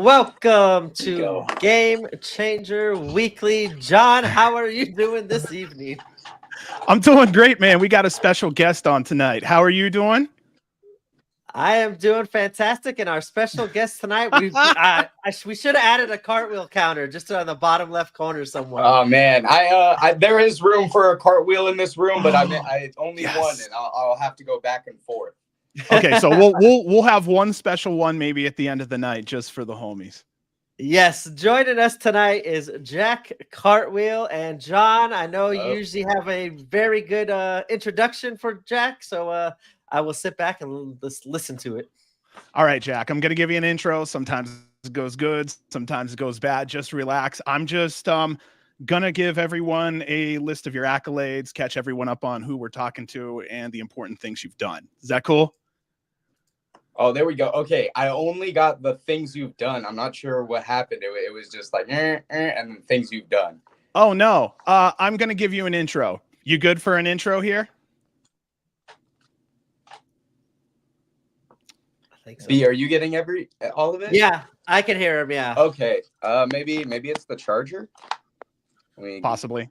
Welcome There you to go. Game Changer Weekly. John, how are you doing this evening? I'm doing great, man. We got a special guest on tonight. How are you doing? I am doing fantastic, and our special guest tonight, we should have added a cartwheel counter just on the bottom left corner somewhere. Oh man, there is room for a cartwheel in this room, but I only one, and I'll have to go back and forth. Okay, so we'll have one special one maybe at the end of the night just for the homies. Yes, joining us tonight is Jack Cartwheel. And John, I know you usually have a very good introduction for Jack, so I will sit back and listen to it. All right, Jack, I'm going to give you an intro. Sometimes it goes good, sometimes it goes bad. Just relax. I'm just going to give everyone a list of your accolades, catch everyone up on who we're talking to and the important things you've done. Is that cool? Oh, there we go. Okay, I only got the things you've done. I'm not sure what happened. It was just like, and then things you've done. Oh, no. I'm going to give you an intro. You good for an intro here? I think so. B, are you getting all of it? Yeah, I can hear him, yeah. Okay, maybe it's the charger? Possibly.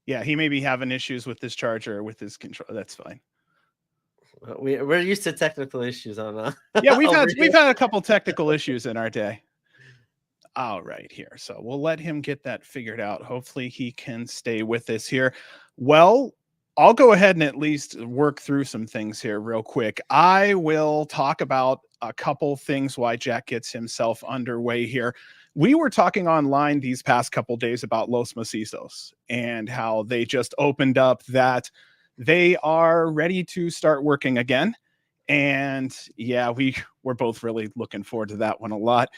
Yeah, he may be having issues with this charger or with his control. That's fine. We're used to technical issues on yeah, we've had a couple technical issues in our day. All right, here. So we'll let him get that figured out. Hopefully he can stay with us here. Well, I'll go ahead and at least work through some things here real quick. I will talk about a couple things why Jack gets himself underway here. We were talking online these past couple days about Los Macizos and how they just opened up that they are ready to start working again. And yeah, we were both really looking forward to that one a lot.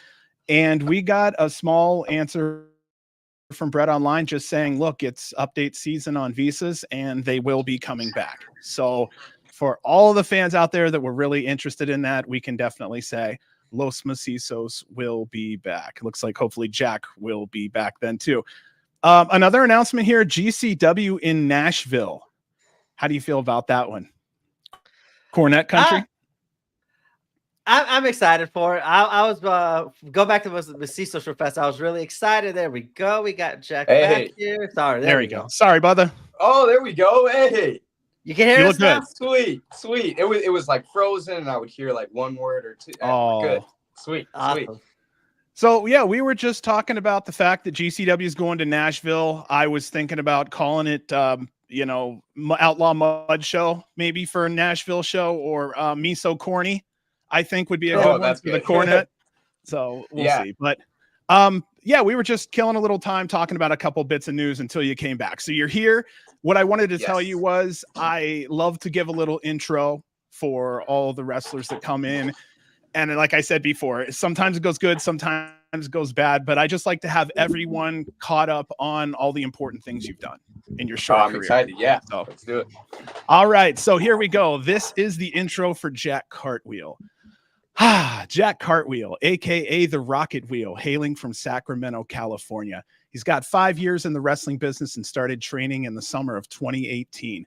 And we got a small answer from Brett Online just saying, look, it's update season on visas and they will be coming back. So for all the fans out there that were really interested in that, we can definitely say Los Macizos will be back. Looks like hopefully Jack will be back then too. Another announcement here, GCW in Nashville. How do you feel about that one? Cornet country? I'm excited for it. I was go back to the Macizo Fest. I was really excited. There we go. We got Jack back here. Sorry, there we go. Sorry, brother. Oh, there we go. Hey, you can hear us now? Sweet. It was like frozen, and I would hear like one word or two. Oh, good. Sweet. So yeah, we were just talking about the fact that GCW is going to Nashville. I was thinking about calling it Outlaw Mud Show, maybe for a Nashville show, or Me So Corny, I think would be a good one for the Cornet. So we'll see. But yeah, we were just killing a little time talking about a couple bits of news until you came back. So you're here. What I wanted to tell you was I love to give a little intro for all the wrestlers that come in. And like I said before, sometimes it goes good, sometimes it goes bad, but I just like to have everyone caught up on all the important things you've done in your short career. I'm excited. Yeah, so let's do it. All right, so here we go. This is the intro for Jack Cartwheel. Jack Cartwheel, a.k.a. the Rocket Wheel, hailing from Sacramento, California. He's got 5 years in the wrestling business and started training in the summer of 2018.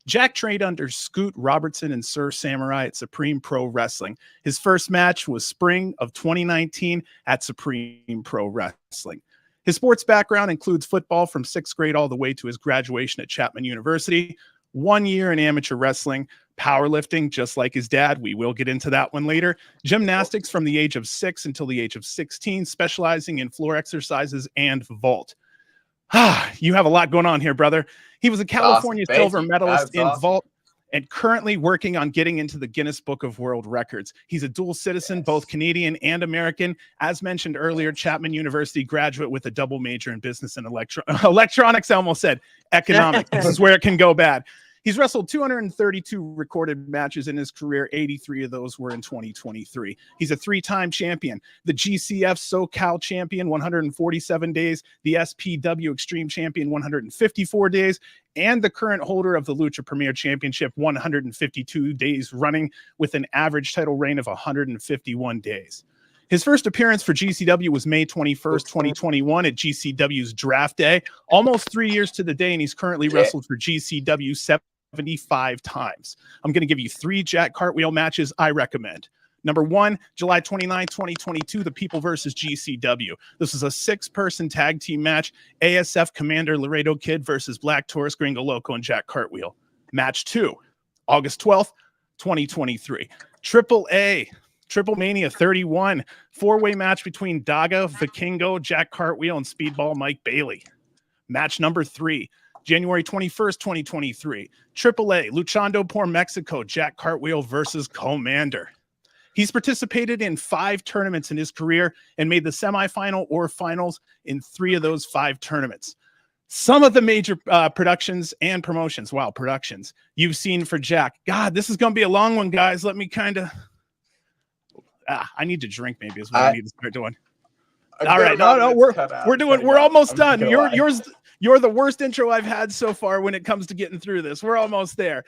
Jack trained under Scoot Robertson and Sir Samurai at Supreme Pro Wrestling. His first match was spring of 2019 at Supreme Pro Wrestling. His sports background includes football from 6th grade all the way to his graduation at Chapman University, 1 year in amateur wrestling, powerlifting, just like his dad. We will get into that one later. Gymnastics from the age of 6 until the age of 16, specializing in floor exercises and vault. You have a lot going on here, brother. He was a California silver medalist in vault and currently working on getting into the Guinness Book of World Records. He's a dual citizen, both Canadian and American. As mentioned earlier, Chapman University graduate with a double major in business and electronics. I almost said economics. This is where it can go bad. He's wrestled 232 recorded matches in his career. 83 of those were in 2023. He's a 3-time champion, the GCF SoCal champion, 147 days, the SPW Extreme champion, 154 days, and the current holder of the Lucha Premier Championship, 152 days running with an average title reign of 151 days. His first appearance for GCW was May 21st, 2021 at GCW's Draft Day, almost 3 years to the day, and he's currently wrestled for GCW 75 times. I'm going to give you 3 Jack Cartwheel matches I recommend. Number 1, July 29, 2022, The People versus GCW. This is a 6-person tag team match. ASF Commander Laredo Kid versus Black Taurus, Gringo Loco, and Jack Cartwheel. Match 2, August 12th, 2023. Triple A, Triple Mania 31, 4-way match between Daga, Vikingo, Jack Cartwheel, and Speedball Mike Bailey. Match number 3, January 21st, 2023. Triple A, Luchando por Mexico, Jack Cartwheel versus Commander. He's participated in 5 tournaments in his career and made the semifinal or finals in 3 of those 5 tournaments. Some of the major productions and promotions, productions you've seen for Jack. God, this is going to be a long one, guys. Let me kind of... I need to drink maybe is what I need to start doing. All right, we're almost done. You're the worst intro I've had so far when it comes to getting through this. We're almost there.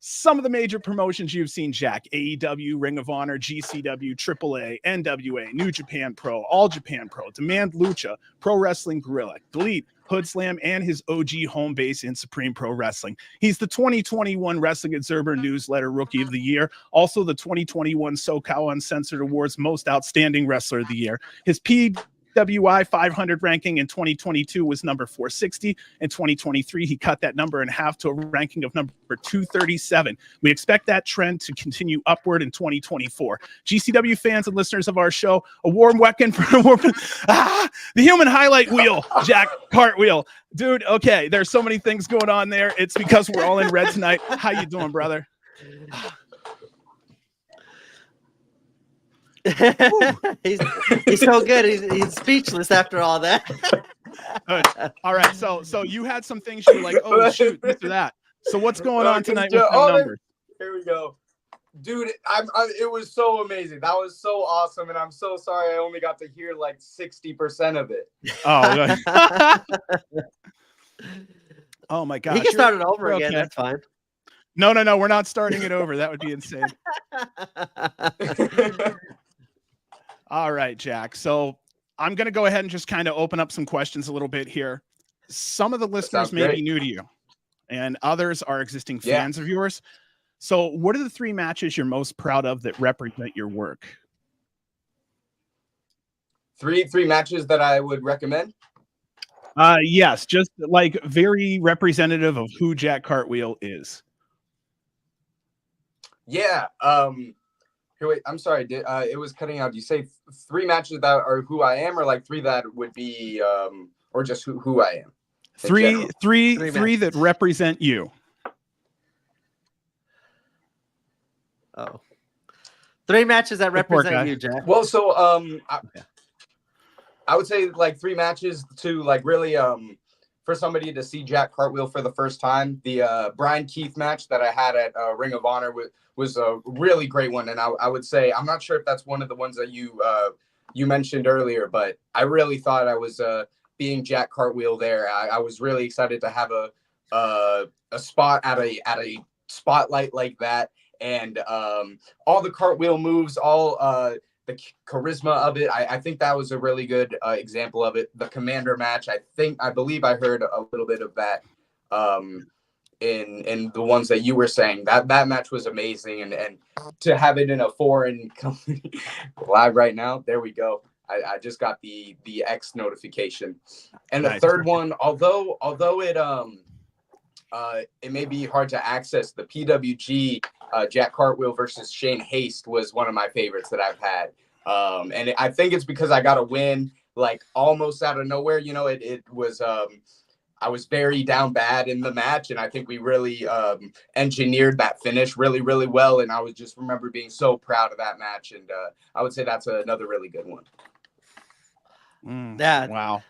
Some of the major promotions you've seen, Jack: AEW, Ring of Honor, GCW, AAA, NWA, New Japan Pro, All Japan Pro, Demand Lucha, Pro Wrestling Guerrilla, Delete, Hood Slam, and his OG home base in Supreme Pro Wrestling. He's the 2021 Wrestling Observer Newsletter Rookie of the Year, also the 2021 SoCal Uncensored Awards Most Outstanding Wrestler of the Year. His PWI 500 ranking in 2022 was number 460. In 2023, he cut that number in half to a ranking of number 237. We expect that trend to continue upward in 2024. GCW fans and listeners of our show, a warm welcome for the human highlight wheel, Jack Cartwheel. Dude, okay, there's so many things going on there. It's because we're all in red tonight. How you doing, brother? he's so good. He's speechless after all that. All right, so you had some things you were like, oh shoot, this or that. So what's going on tonight with the numbers? Here we go, dude. It was so amazing. That was so awesome, and I'm so sorry I only got to hear like 60% of it. Oh, oh my gosh! He can start it over again. Okay. That's fine. No, we're not starting it over. That would be insane. All right, Jack. So I'm going to go ahead and just kind of open up some questions a little bit here. Some of the listeners may be new to you, and others are existing fans of yours. So what are the 3 matches you're most proud of that represent your work? Three matches that I would recommend? Yes, just like very representative of who Jack Cartwheel is. Yeah. Here, wait, I'm sorry. It was cutting out. You say 3 matches that are who I am, or like 3 that would be, or just who I am? Three that represent you. Oh, 3 matches that represent you, Jack. Well, so I would say like 3 matches to like really for somebody to see Jack Cartwheel for the first time. The Brian Keith match that I had at Ring of Honor was a really great one, and I would say, I'm not sure if that's one of the ones that you mentioned earlier, but I really thought I was being Jack Cartwheel there. I was really excited to have a spot at a spotlight like that, and all the cartwheel moves, all the charisma of it. I think that was a really good example of it. The Commander match, I believe I heard a little bit of that in the ones that you were saying. That match was amazing, and to have it in a foreign company live right now, there we go. I just got the X notification. And the third one, although it may be hard to access, the PWG Jack Cartwheel versus Shane Haste was one of my favorites that I've had. And I think it's because I got a win like almost out of nowhere. You know, it was I was very down bad in the match, and I think we really engineered that finish really, really well. And I was just remember being so proud of that match. And I would say that's another really good one. Yeah. Wow.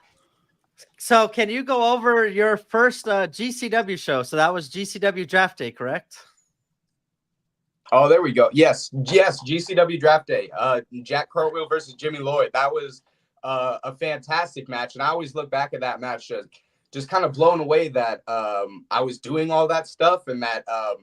So can you go over your first GCW show? So that was GCW Draft Day, correct? Oh, there we go. Yes, GCW Draft Day. Jack Cartwheel versus Jimmy Lloyd. That was a fantastic match, and I always look back at that match just kind of blown away that I was doing all that stuff, and that I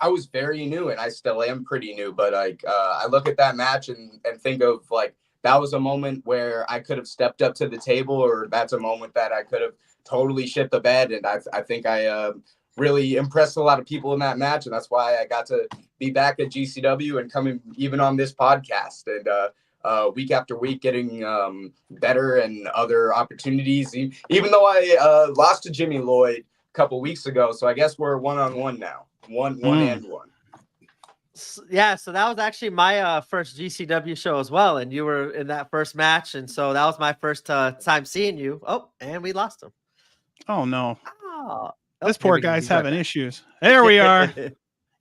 was very new, and I still am pretty new. But like I look at that match and think of like that was a moment where I could have stepped up to the table, or that's a moment that I could have totally shit the bed. And I think I really impressed a lot of people in that match, and that's why I got to be back at GCW and coming even on this podcast and week after week getting better and other opportunities. Even though I lost to Jimmy Lloyd a couple weeks ago, so I guess we're 1-on-1 now, one and one. Yeah, so that was actually my first GCW show as well, and you were in that first match, and so that was my first time seeing you. Oh, and we lost him. Oh no. Oh, This poor guy's having issues. There we are.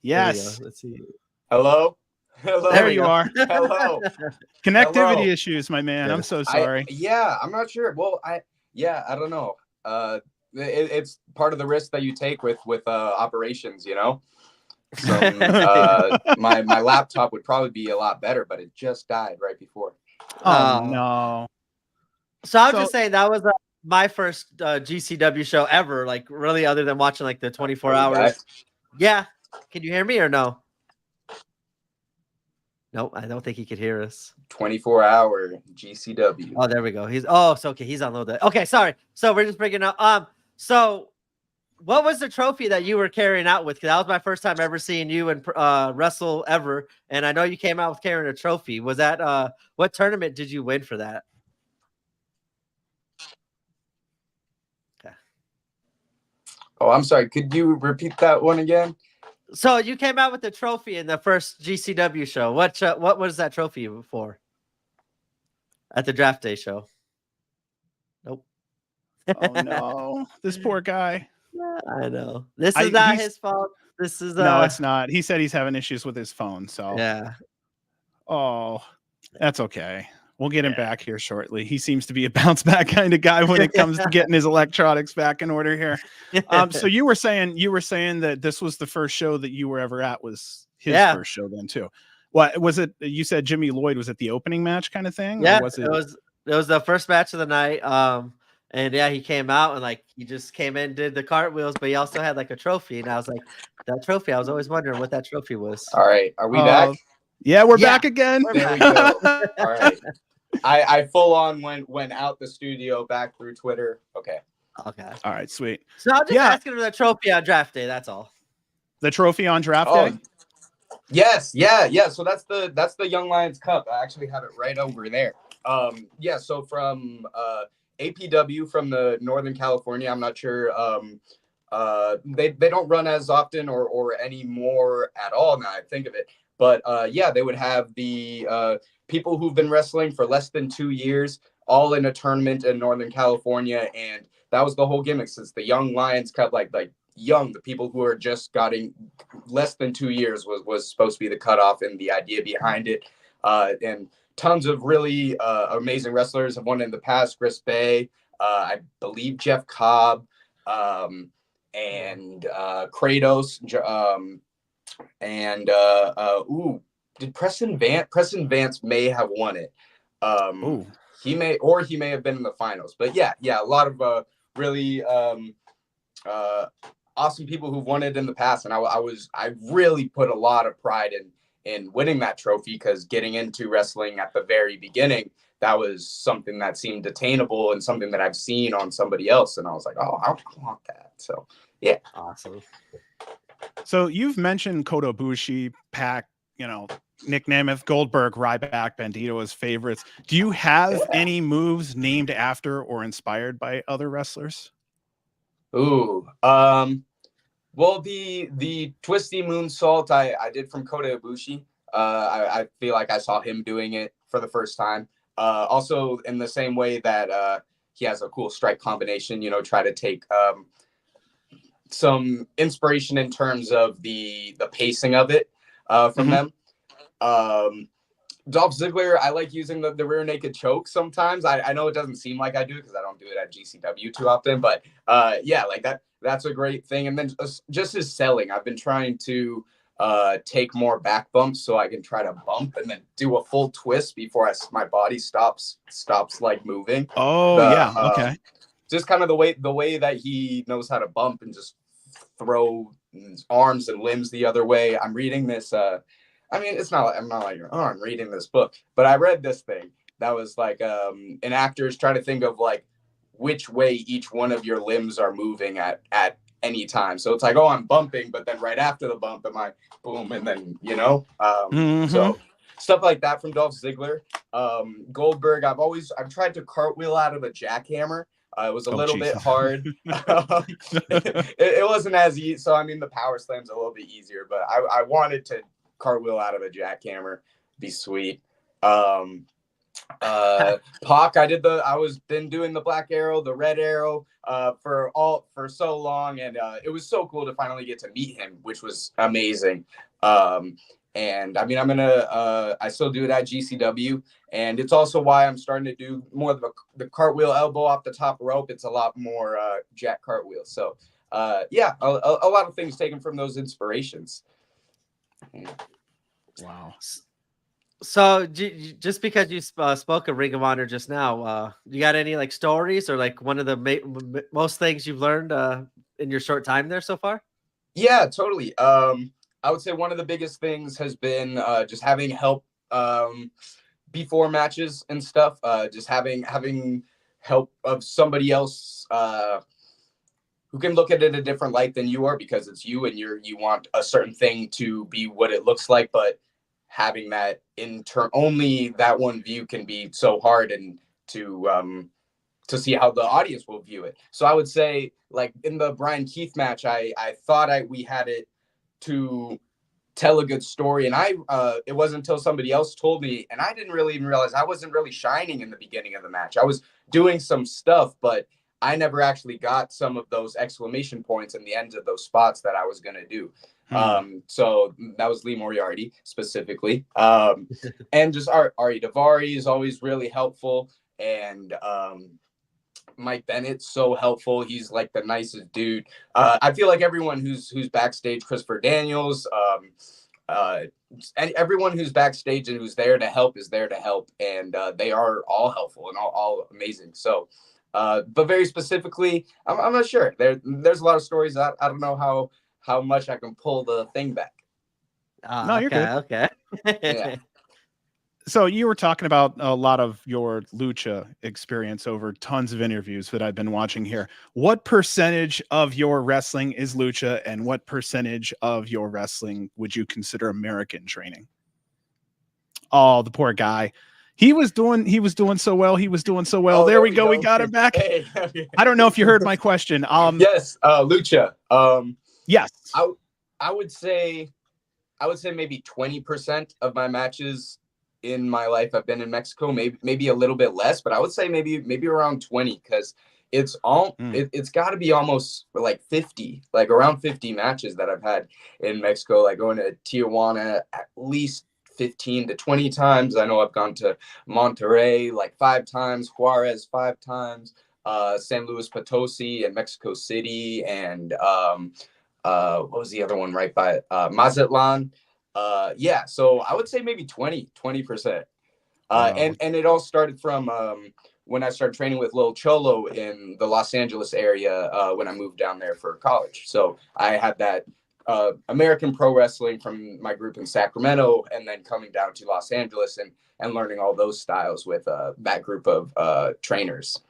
Yes. Let's see. Hello. Hello. There you are. Hello. Connectivity issues, my man. I'm so sorry. I'm not sure. Well, I don't know. It's part of the risk that you take with operations, you know. My laptop would probably be a lot better, but it just died right before. Oh no. So I was just saying that was my first GCW show ever, like really, other than watching like the 24 hours. Yeah. Can you hear me or no? Nope, I don't think he could hear us. 24-hour GCW. Oh, there we go. Okay. He's unloaded. Okay, sorry. So we're just bringing up. So what was the trophy that you were carrying out with? Because that was my first time ever seeing you and wrestle ever, and I know you came out with carrying a trophy. Was that what tournament did you win for that? Okay. Oh, I'm sorry. Could you repeat that one again? So you came out with the trophy in the first GCW show. What was that trophy for? At the draft day show. Nope. Oh no, this poor guy. I know. This is not his fault. This is no, it's not. He said he's having issues with his phone. So yeah. Oh, that's okay. We'll get him back here shortly. He seems to be a bounce back kind of guy when it comes to getting his electronics back in order here. So you were saying that this was the first show that you were ever at, was his first show then too. What was it? You said Jimmy Lloyd, was it the opening match kind of thing? Yeah, or was it was the first match of the night. And yeah, he came out and like he just came in, did the cartwheels, but he also had like a trophy. And I was like, that trophy, I was always wondering what that trophy was. All right, are we back? Yeah, we're back again. There we go. All right. I full on went out the studio back through Twitter. Okay. All right, sweet. So I'm just asking for the trophy on draft day. That's all. The trophy on draft day? Yes, yeah. So that's the Young Lions Cup. I actually have it right over there. So from APW from the Northern California, I'm not sure. They don't run as often or any more at all now I think of it. But they would have the people who've been wrestling for less than 2 years, all in a tournament in Northern California, and that was the whole gimmick. Since the Young Lions Cup, like young, the people who are just getting less than 2 years was supposed to be the cutoff, and the idea behind it. And tons of really amazing wrestlers have won in the past. Chris Bay, I believe Jeff Cobb, and Kratos. Did Preston Vance may have won it. He may have been in the finals. But yeah, a lot of really awesome people who've won it in the past, and I really put a lot of pride in winning that trophy, because getting into wrestling at the very beginning, that was something that seemed attainable and something that I've seen on somebody else, and I was like, oh, I want that. So yeah, awesome. So you've mentioned Kota Ibushi, Pac, Nick Nemeth, Goldberg, Ryback, Bandito as favorites. Do you have any moves named after or inspired by other wrestlers? Ooh, well, the twisty moonsault I did from Kota Ibushi. I feel like I saw him doing it for the first time. Also, in the same way that he has a cool strike combination, try to take some inspiration in terms of the pacing of it from them. Dolph Ziggler, I like using the rear naked choke sometimes. I know it doesn't seem like I do because I don't do it at GCW too often, but like that's a great thing. And then just his selling, I've been trying to take more back bumps so I can try to bump and then do a full twist before my body stops like moving. Okay. Just kind of the way that he knows how to bump and just throw his arms and limbs the other way. I'm reading this. It's not. I'm not like, I'm reading this book, but I read this thing that was like an actor's trying to think of like which way each one of your limbs are moving at anytime. So it's like, oh, I'm bumping, but then right after the bump, am I boom, and then so stuff like that from Dolph Ziggler. Goldberg, I've tried to cartwheel out of a jackhammer. It was a little bit hard. It wasn't as easy. So I mean, the power slam's a little bit easier, but I wanted to cartwheel out of a jackhammer. Be sweet. Pac, I was been doing the black arrow, the red arrow, for so long, and it was so cool to finally get to meet him, which was amazing. And I mean, I still do it at GCW, and it's also why I'm starting to do more of the cartwheel elbow off the top rope. It's a lot more Jack Cartwheel. So yeah, a lot of things taken from those inspirations. Wow. So just because you spoke of Ring of Honor just now, you got any like stories or like one of the most things you've learned in your short time there so far? Yeah, totally. I would say one of the biggest things has been just having help before matches and stuff. Just having help of somebody else who can look at it a different light than you are, because it's you and you want a certain thing to be what it looks like, but having that only that one view can be so hard, and to see how the audience will view it. So I would say, like in the Brian Keith match, I thought we had it to tell a good story, and it wasn't until somebody else told me, and I didn't really even realize I wasn't really shining in the beginning of the match. I was doing some stuff, but I never actually got some of those exclamation points in the ends of those spots that I was going to do. So that was Lee Moriarty specifically. And just Ari Daivari is always really helpful. And Mike Bennett's so helpful. He's like the nicest dude. I feel like everyone who's backstage, Christopher Daniels, and everyone who's backstage and who's there to help is there to help. And they are all helpful and all amazing. So, but very specifically, I'm not sure. There's a lot of stories. I don't know how much I can pull the thing back. No, you're good. Okay. Yeah. So you were talking about a lot of your lucha experience over tons of interviews that I've been watching here. What percentage of your wrestling is lucha, and what percentage of your wrestling would you consider American training? Oh, the poor guy. He was doing so well. Oh, there we go. We got him back. Hey. I don't know if you heard my question. Yes, lucha. Yes. I would say maybe 20% of my matches in my life I've been in Mexico, maybe a little bit less, but I would say maybe around 20, because it's got to be almost like 50, like around 50 matches that I've had in Mexico, like going to Tijuana at least 15 to 20 times. I know I've gone to Monterrey like 5 times, Juarez 5 times, San Luis Potosi and Mexico City, and what was the other one right by Mazatlan? Yeah, so I would say maybe 20%. Wow. And it all started from when I started training with Lil Cholo in the Los Angeles area when I moved down there for college. So I had that American pro wrestling from my group in Sacramento, and then coming down to Los Angeles and learning all those styles with that group of trainers.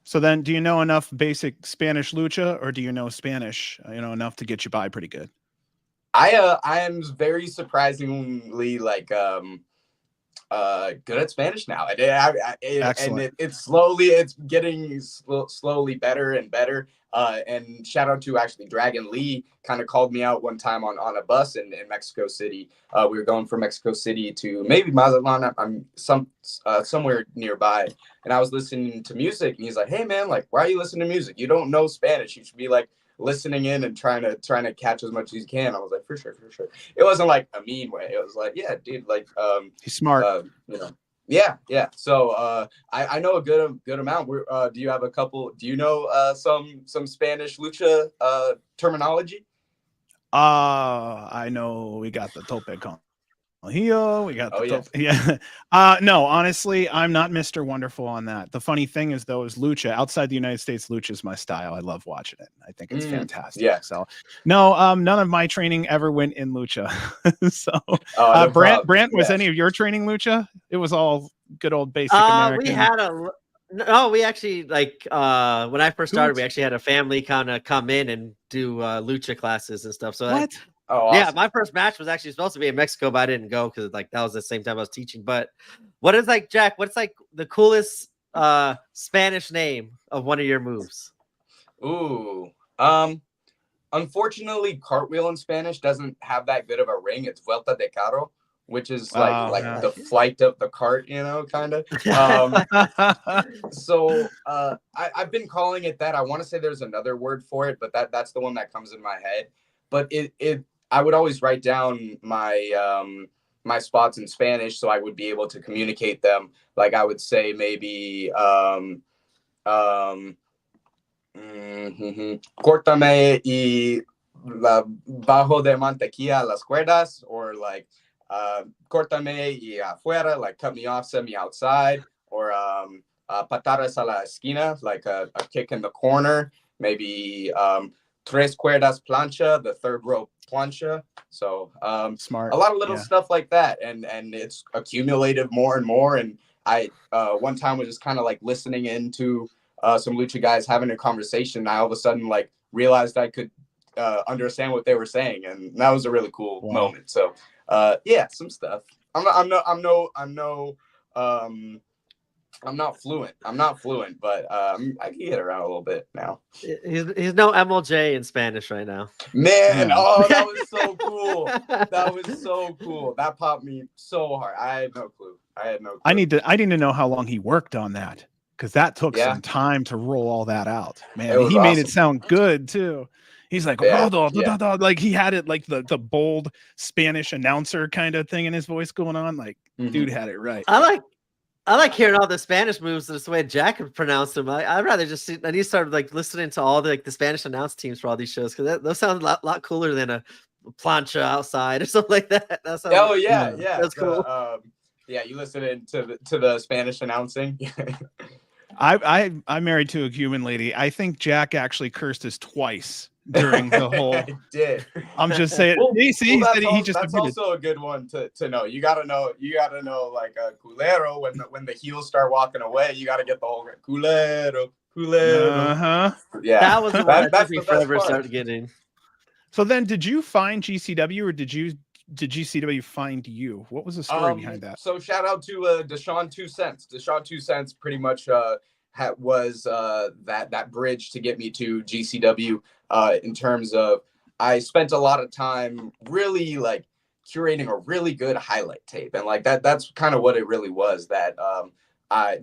So then, do you know enough basic Spanish lucha, or do you know Spanish, enough to get you by pretty good? I am very surprisingly like good at Spanish now. It's getting slowly better and better. And shout out to actually Dragon Lee, kind of called me out one time on a bus in Mexico City. We were going from Mexico City to maybe Mazatlan. I'm somewhere nearby, and I was listening to music, and he's like, "Hey man, like, why are you listening to music? You don't know Spanish. You should be like listening in and trying to catch as much as you can." I was like, for sure. It wasn't like a mean way. It was like, yeah, dude, like he's smart. Yeah. So I know a good amount. Do you have a couple? Do you know some Spanish lucha terminology? I know we got the tope con here. We got the tope. Yes. Yeah. No, honestly, I'm not Mr. Wonderful on that. The funny thing is, though, is lucha outside the United States. Lucha is my style. I love watching it. I think it's fantastic. Yeah. So no, none of my training ever went in lucha. So Brant, was any of your training lucha? It was all good old basic American. No, we actually like when I first started, we Who's actually had a family kind of come in and do lucha classes and stuff. So what? Oh, yeah, awesome. my first match was actually supposed to be in Mexico, but I didn't go because like that was the same time I was teaching. But what is like Jack? What's like the coolest Spanish name of one of your moves? Ooh. Unfortunately, cartwheel in Spanish doesn't have that good of a ring. It's vuelta de carro, which is like Oh, like yeah. the flight of the cart, kind of. So I've been calling it that. I want to say there's another word for it, but that's the one that comes in my head. But it I would always write down my spots in Spanish so I would be able to communicate them. Like I would say maybe um córtame y bajo de mantequilla las cuerdas, or like córtame y afuera, like cut me off, send me outside, or patadas a la esquina, like a kick in the corner, maybe tres cuerdas plancha, the third row plancha. So Smart. a lot of little Yeah. stuff like that, and it's accumulated more and more. And I one time was just kind of like listening into some lucha guys having a conversation. I all of a sudden like realized I could understand what they were saying, and that was a really cool Wow. moment. So yeah, some stuff. I'm not fluent. I'm not fluent, but I can get around a little bit now. He's no MLJ in Spanish right now. Man, Yeah. oh, that was so cool. That was so cool. That popped me so hard. I had no clue. I need to know how long he worked on that, because that took Yeah, some time to roll all that out. Man, it was he made it awesome. sound good too. He's like, Yeah, "Rodo, da, yeah. da, da," like he had it like the bold Spanish announcer kind of thing in his voice going on. Like, dude had it right. I like hearing all the Spanish moves the way Jack would pronounce them. I'd rather just see. I need to start like listening to all the Spanish announce teams for all these shows because those sound lot cooler than a plancha outside or something like that. That sounds Oh yeah, yeah. that's cool. Yeah, you listen to the Spanish announcing. I'm married to a Cuban lady. I think Jack actually cursed us twice during the whole. I did. I'm just saying. Well, he said he just that's admitted. also a good one to know. You gotta know like a culero when the heels start walking away. You gotta get the whole culero. Yeah, That was the one that took that's me the best forever to part. start getting. So then, did you find GCW, or did GCW find you? What was the story behind that? So shout out to Deshaun 2 Cents. Deshaun 2 Cents pretty much was that bridge to get me to GCW. In terms of, I spent a lot of time really like curating a really good highlight tape, and like that's kind of what it really was. That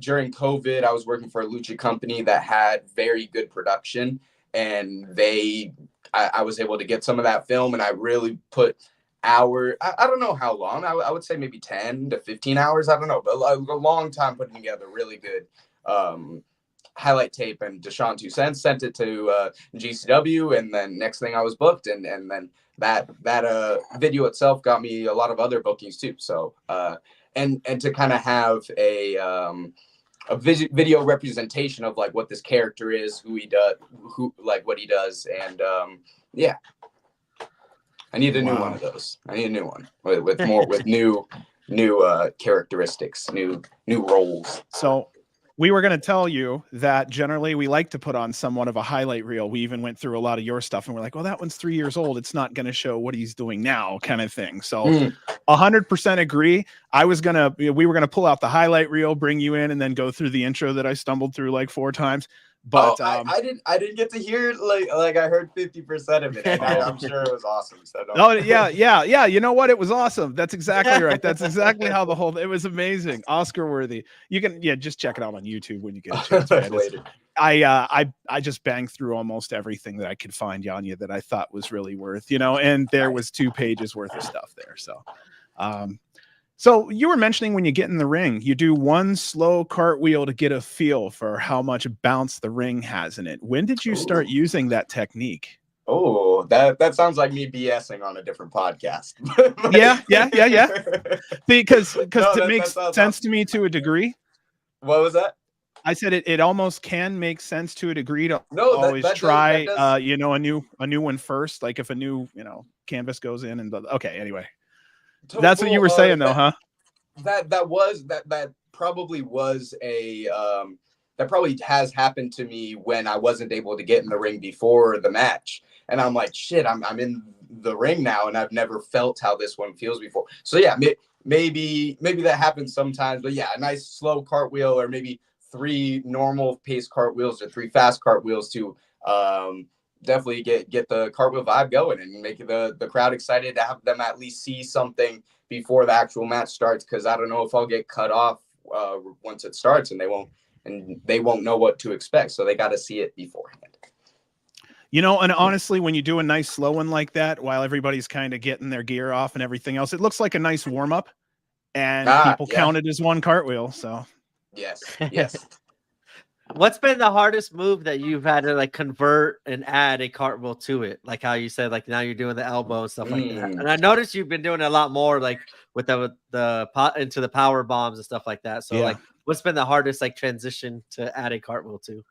during COVID, I was working for a lucha company that had very good production, and I was able to get some of that film, and I really put I don't know how long. I would say maybe 10 to 15 hours. I don't know, but a long time putting together really good highlight tape. And Deshaun 2 Cents sent it to GCW, and then next thing I was booked, and then that video itself got me a lot of other bookings too. So and to kind of have a video representation of like what this character is, who he does, like what he does, and yeah. I need a new one of those. I need a new one with new characteristics, new roles. So we were going to tell you that generally we like to put on somewhat of a highlight reel. We even went through a lot of your stuff and we're like, well, that one's 3 years old. It's not going to show what he's doing now, kind of thing. So 100% agree. We were going to pull out the highlight reel, bring you in, and then go through the intro that I stumbled through like 4 times. But I didn't get to hear like I heard 50% of it, and I'm sure it was awesome. So yeah. You know what? It was awesome. That's exactly right. That's exactly how it was amazing. Oscar worthy. You can just check it out on YouTube when you get a chance. Later. I just banged through almost everything that I could find on you that I thought was really worth, and there was 2 pages worth of stuff there. So so you were mentioning when you get in the ring, you do one slow cartwheel to get a feel for how much bounce the ring has in it. When did you start using that technique? Oh, that sounds like me BSing on a different podcast. Yeah. Because it makes sense to me to a degree. What was that? I said it almost can make sense to a degree to always that try does. a new one first, like if a new canvas goes in and okay, anyway. That's what you were saying though, huh? That probably was a that probably has happened to me when I wasn't able to get in the ring before the match. And I'm like, shit, I'm in the ring now, and I've never felt how this one feels before. So yeah, maybe that happens sometimes, but yeah, a nice slow cartwheel, or maybe 3 normal pace cartwheels or 3 fast cartwheels to definitely get the cartwheel vibe going and make the crowd excited to have them at least see something before the actual match starts. Because I don't know if I'll get cut off once it starts, and they won't know what to expect, so they got to see it beforehand. And honestly, when you do a nice slow one like that, while everybody's kind of getting their gear off and everything else, it looks like a nice warm up, and people count it as one cartwheel. So yes. What's been the hardest move that you've had to like convert and add a cartwheel to it? Like how you said, like now you're doing the elbow and stuff like that. And I noticed you've been doing a lot more, like with the into the power bombs and stuff like that. So like, what's been the hardest like transition to add a cartwheel to?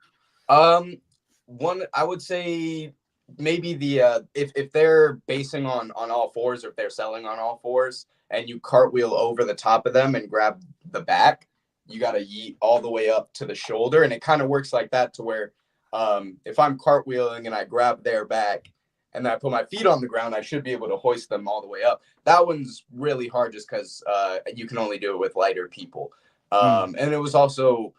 One, I would say maybe the if they're basing on all fours, or if they're selling on all fours, and you cartwheel over the top of them and grab the back, you got to yeet all the way up to the shoulder. And it kind of works like that, to where if I'm cartwheeling and I grab their back and then I put my feet on the ground, I should be able to hoist them all the way up. That one's really hard just because you can only do it with lighter people. And it was also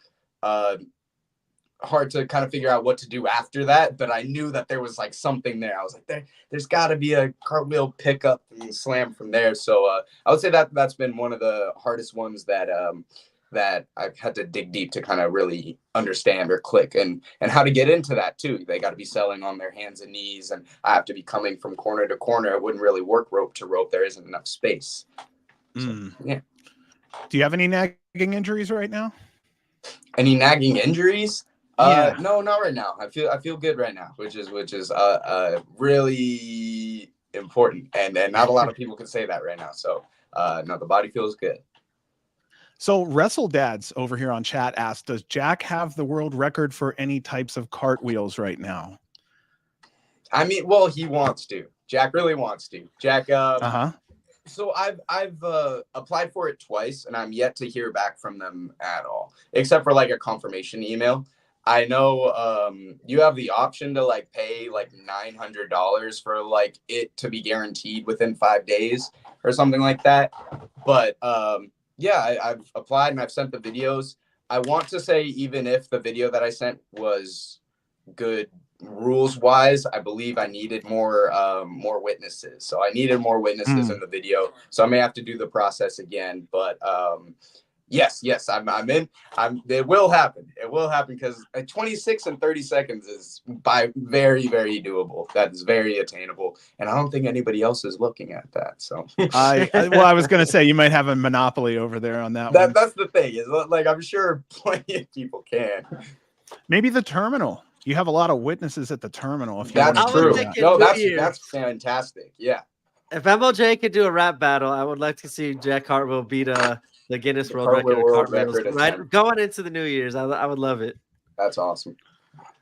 hard to kind of figure out what to do after that, but I knew that there was like something there. I was like, there's got to be a cartwheel pickup and slam from there. So I would say that's been one of the hardest ones that I've had to dig deep to kind of really understand or click, and how to get into that too. They got to be selling on their hands and knees, and I have to be coming from corner to corner. It wouldn't really work rope to rope. There isn't enough space. So, yeah. Do you have any nagging injuries right now? Any nagging injuries? Yeah. No, not right now. I feel good right now, which is really important, and not a lot of people can say that right now. So no, the body feels good. So Wrestle Dads over here on chat asked, does Jack have the world record for any types of cartwheels right now? I mean, well, he wants to. Jack really wants to. Jack. So I've applied for it twice, and I'm yet to hear back from them at all, except for like a confirmation email. I know you have the option to like pay like $900 for like it to be guaranteed within 5 days or something like that. But yeah, I've applied and I've sent the videos. I want to say, even if the video that I sent was good rules wise, I believe I needed more witnesses. So I needed more witnesses in the video. So I may have to do the process again. But yes, I'm in. It will happen. It will happen, because 26 and 30 seconds is very, very doable. That is very attainable, and I don't think anybody else is looking at that. So I was going to say, you might have a monopoly over there on that one. That's the thing, is like, I'm sure plenty of people can. Maybe the terminal. You have a lot of witnesses at the terminal. If that's true. No, that's fantastic. Yeah. If MLJ could do a rap battle, I would like to see Jack Cartwheel beat the Guinness World Record right going into the New Year's. I would love it. That's awesome.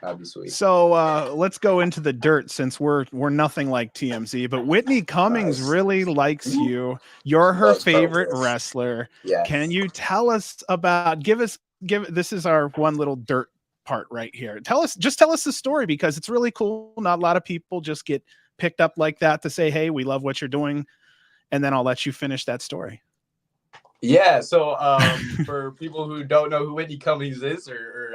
That'd be sweet. So let's go into the dirt, since we're nothing like TMZ, but Whitney Cummings really likes you. You're her favorite wrestler. Yes. Can you tell us about, this is our one little dirt part right here. Tell us the story, because it's really cool. Not a lot of people just get picked up like that to say, hey, we love what you're doing. And then I'll let you finish that story. Yeah. So for people who don't know who Whitney Cummings is, or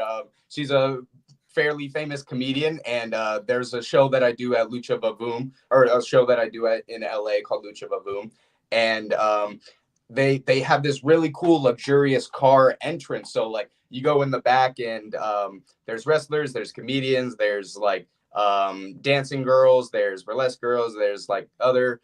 she's a fairly famous comedian, and there's a show that I do at Lucha Vavoom, or a show that I do in LA called Lucha Vavoom. And they have this really cool, luxurious car entrance. So like, you go in the back, and there's wrestlers, there's comedians, there's like dancing girls, there's burlesque girls, there's like other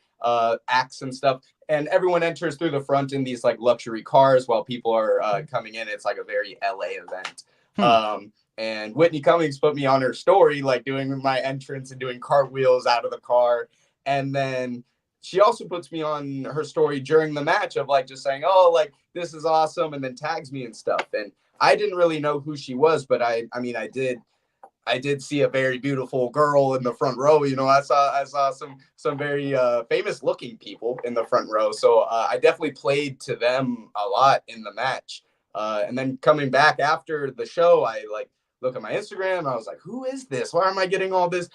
acts and stuff, and everyone enters through the front in these like luxury cars while people are coming in. It's like a very LA event. And Whitney Cummings put me on her story, like doing my entrance and doing cartwheels out of the car. And then she also puts me on her story during the match of like just saying, oh, like, this is awesome, and then tags me and stuff. And I didn't really know who she was, but I mean, I did see a very beautiful girl in the front row. You know, I saw some very famous looking people in the front row. So I definitely played to them a lot in the match. And then coming back after the show, I like look at my Instagram. And I was like, who is this? Why am I getting all these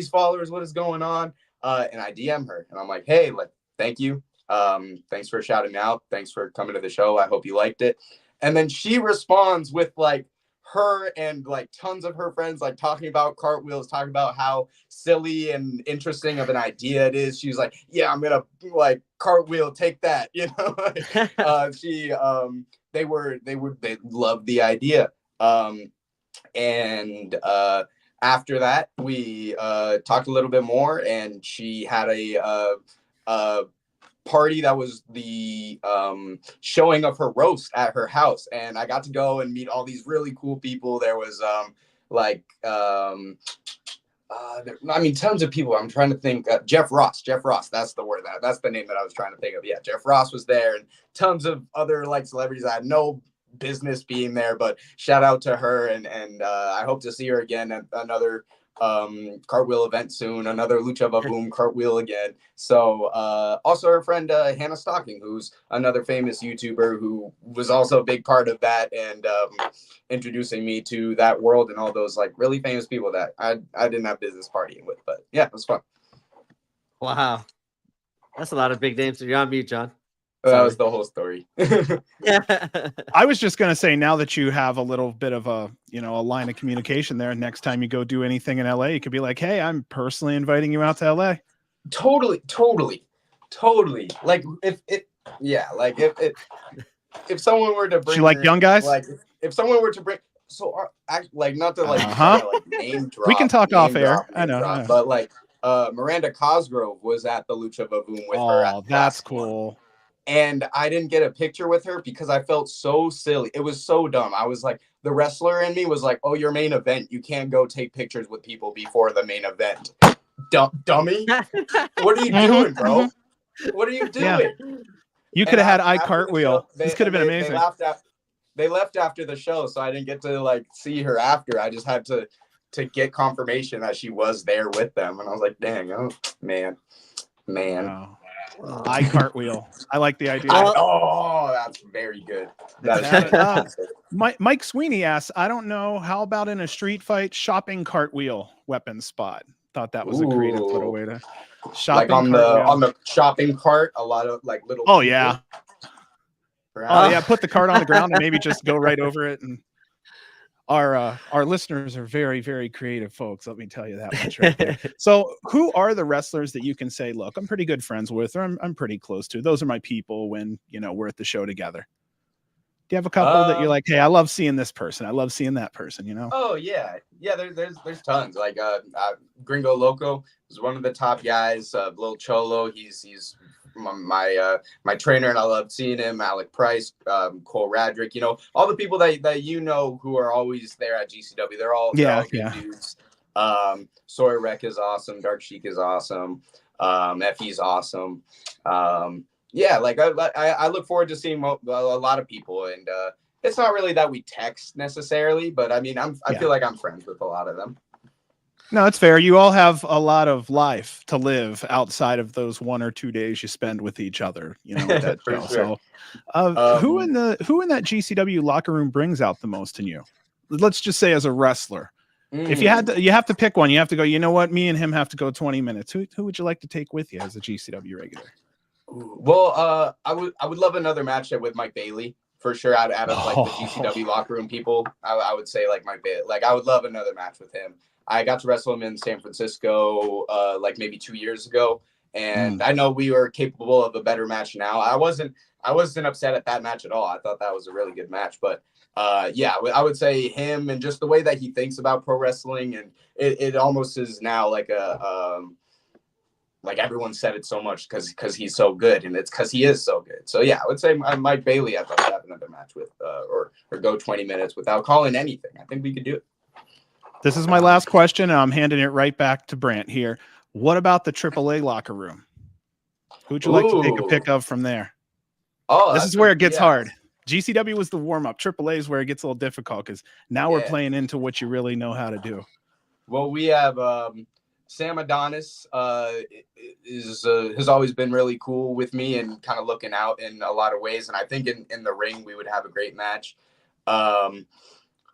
followers? What is going on? And I DM her and I'm like, hey, like, thank you. Thanks for shouting me out. Thanks for coming to the show. I hope you liked it. And then she responds with like her and like tons of her friends, like talking about cartwheels, talking about how silly and interesting of an idea it is. She's like, yeah, I'm going to like cartwheel, take that. You know, they loved the idea. And after that, we talked a little bit more, and she had a party that was the showing of her roast at her house, and I got to go and meet all these really cool people. There was tons of people. I'm trying to think. Jeff Ross, that's the word, that's the name that I was trying to think of. Yeah, Jeff Ross was there, and tons of other like celebrities. I had no business being there, but shout out to her, and I hope to see her again at another cartwheel event soon, another Lucha Boom cartwheel again. So also her friend Hannah Stocking, who's another famous YouTuber who was also a big part of that, and introducing me to that world and all those like really famous people that I didn't have business partying with. But yeah, it was fun. Wow, that's a lot of big names. You're on mute, John. That was the whole story. I was just going to say, now that you have a little bit of a line of communication there, next time you go do anything in LA, you could be like, hey, I'm personally inviting you out to LA. Totally. Like if someone were to bring, she like young guys, like if someone were to bring, like not to like, try to, like name drop. We can talk off air. I know. But like Miranda Cosgrove was at the Lucha Boom with her. Oh, that's cool. And I didn't get a picture with her because I felt so silly. It was so dumb. I was like, the wrestler in me was like, oh, your main event. You can't go take pictures with people before the main event. Dummy. What are you doing, bro? What are you doing? Yeah. You could have had iCartwheel. This could have been amazing. They left after the show, so I didn't get to like see her after. I just had to get confirmation that she was there with them. And I was like, dang, oh, man. Wow. iCartwheel. I like the idea. That's very good. Mike Sweeney asks, I don't know, how about in a street fight, shopping cartwheel weapon spot? Thought that was a creative little way to shopping, like on the shopping cart, a lot of like little people. Yeah. Oh yeah, put the cart on the ground and maybe just go right over it. And our listeners are very, very creative folks. Let me tell you that much right there. So who are the wrestlers that you can say, look, I'm pretty good friends with, or I'm pretty close to? Those are my people when, we're at the show together. Do you have a couple that you're like, hey, I love seeing this person. I love seing that person, Oh yeah. Yeah. There's tons. Like, Gringo Loco is one of the top guys. Lil Cholo. He's my trainer, and I love seeing him. Alec Price, Cole Radrick, all the people that who are always there at GCW. They're all good dudes. Sawyer Wreck is awesome. Dark Sheik is awesome. Effie's awesome. Yeah, like I look forward to seeing a lot of people, and it's not really that we text necessarily, but I mean, I feel like I'm friends with a lot of them. No, it's fair. You all have a lot of life to live outside of those 1 or 2 days you spend with each other, with that show. Sure. So, who in that GCW locker room brings out the most in you? Let's just say as a wrestler. If you have to pick one, you have to go, you know what? Me and him have to go 20 minutes. Who would you like to take with you as a GCW regular? Well, I would love another matchup with Mike Bailey for sure. Out of like the GCW locker room people, I would say like Mike Bailey. Like I would love another match with him. I got to wrestle him in San Francisco, like maybe 2 years ago, and I know we were capable of a better match now. I wasn't upset at that match at all. I thought that was a really good match, but yeah, I would say him, and just the way that he thinks about pro wrestling, and it almost is now like like everyone said it so much because he's so good, and it's because he is so good. So yeah, I would say Mike Bailey, I'd love to have another match with, or go 20 minutes without calling anything. I think we could do it. This is my last question, and I'm handing it right back to Brant here. What about the AAA locker room? Who'd you like to take a pick of from there? Oh, this is where it gets hard. GCW was the warm-up. AAA is where it gets a little difficult because now we're playing into what you really know how to do. Well, we have Sam Adonis has always been really cool with me and kind of looking out in a lot of ways. And I think in the ring, we would have a great match. Um,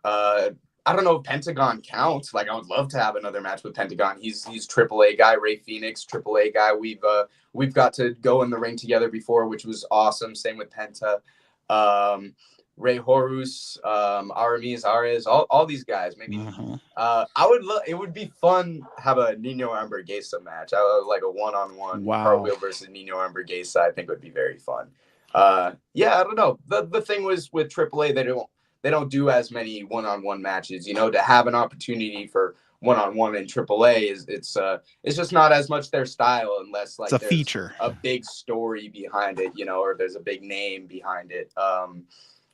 I don't know if Pentagon counts. Like, I would love to have another match with Pentagon. He's AAA guy. Ray Phoenix, AAA guy. We've got to go in the ring together before, which was awesome. Same with Penta. Ray Horus, Aramis, Ares, all these guys. Maybe I would love. It would be fun to have a Nino Hamburguesa match. I would like a one-on-one Cartwheel versus Nino Hamburguesa. I think would be very fun. Yeah, I don't know. The thing was with AAA, they don't do as many one-on-one matches. You know, to have an opportunity for one-on-one in AAA it's just not as much their style unless like it's a there's feature, a big story behind it, you know, or there's a big name behind it.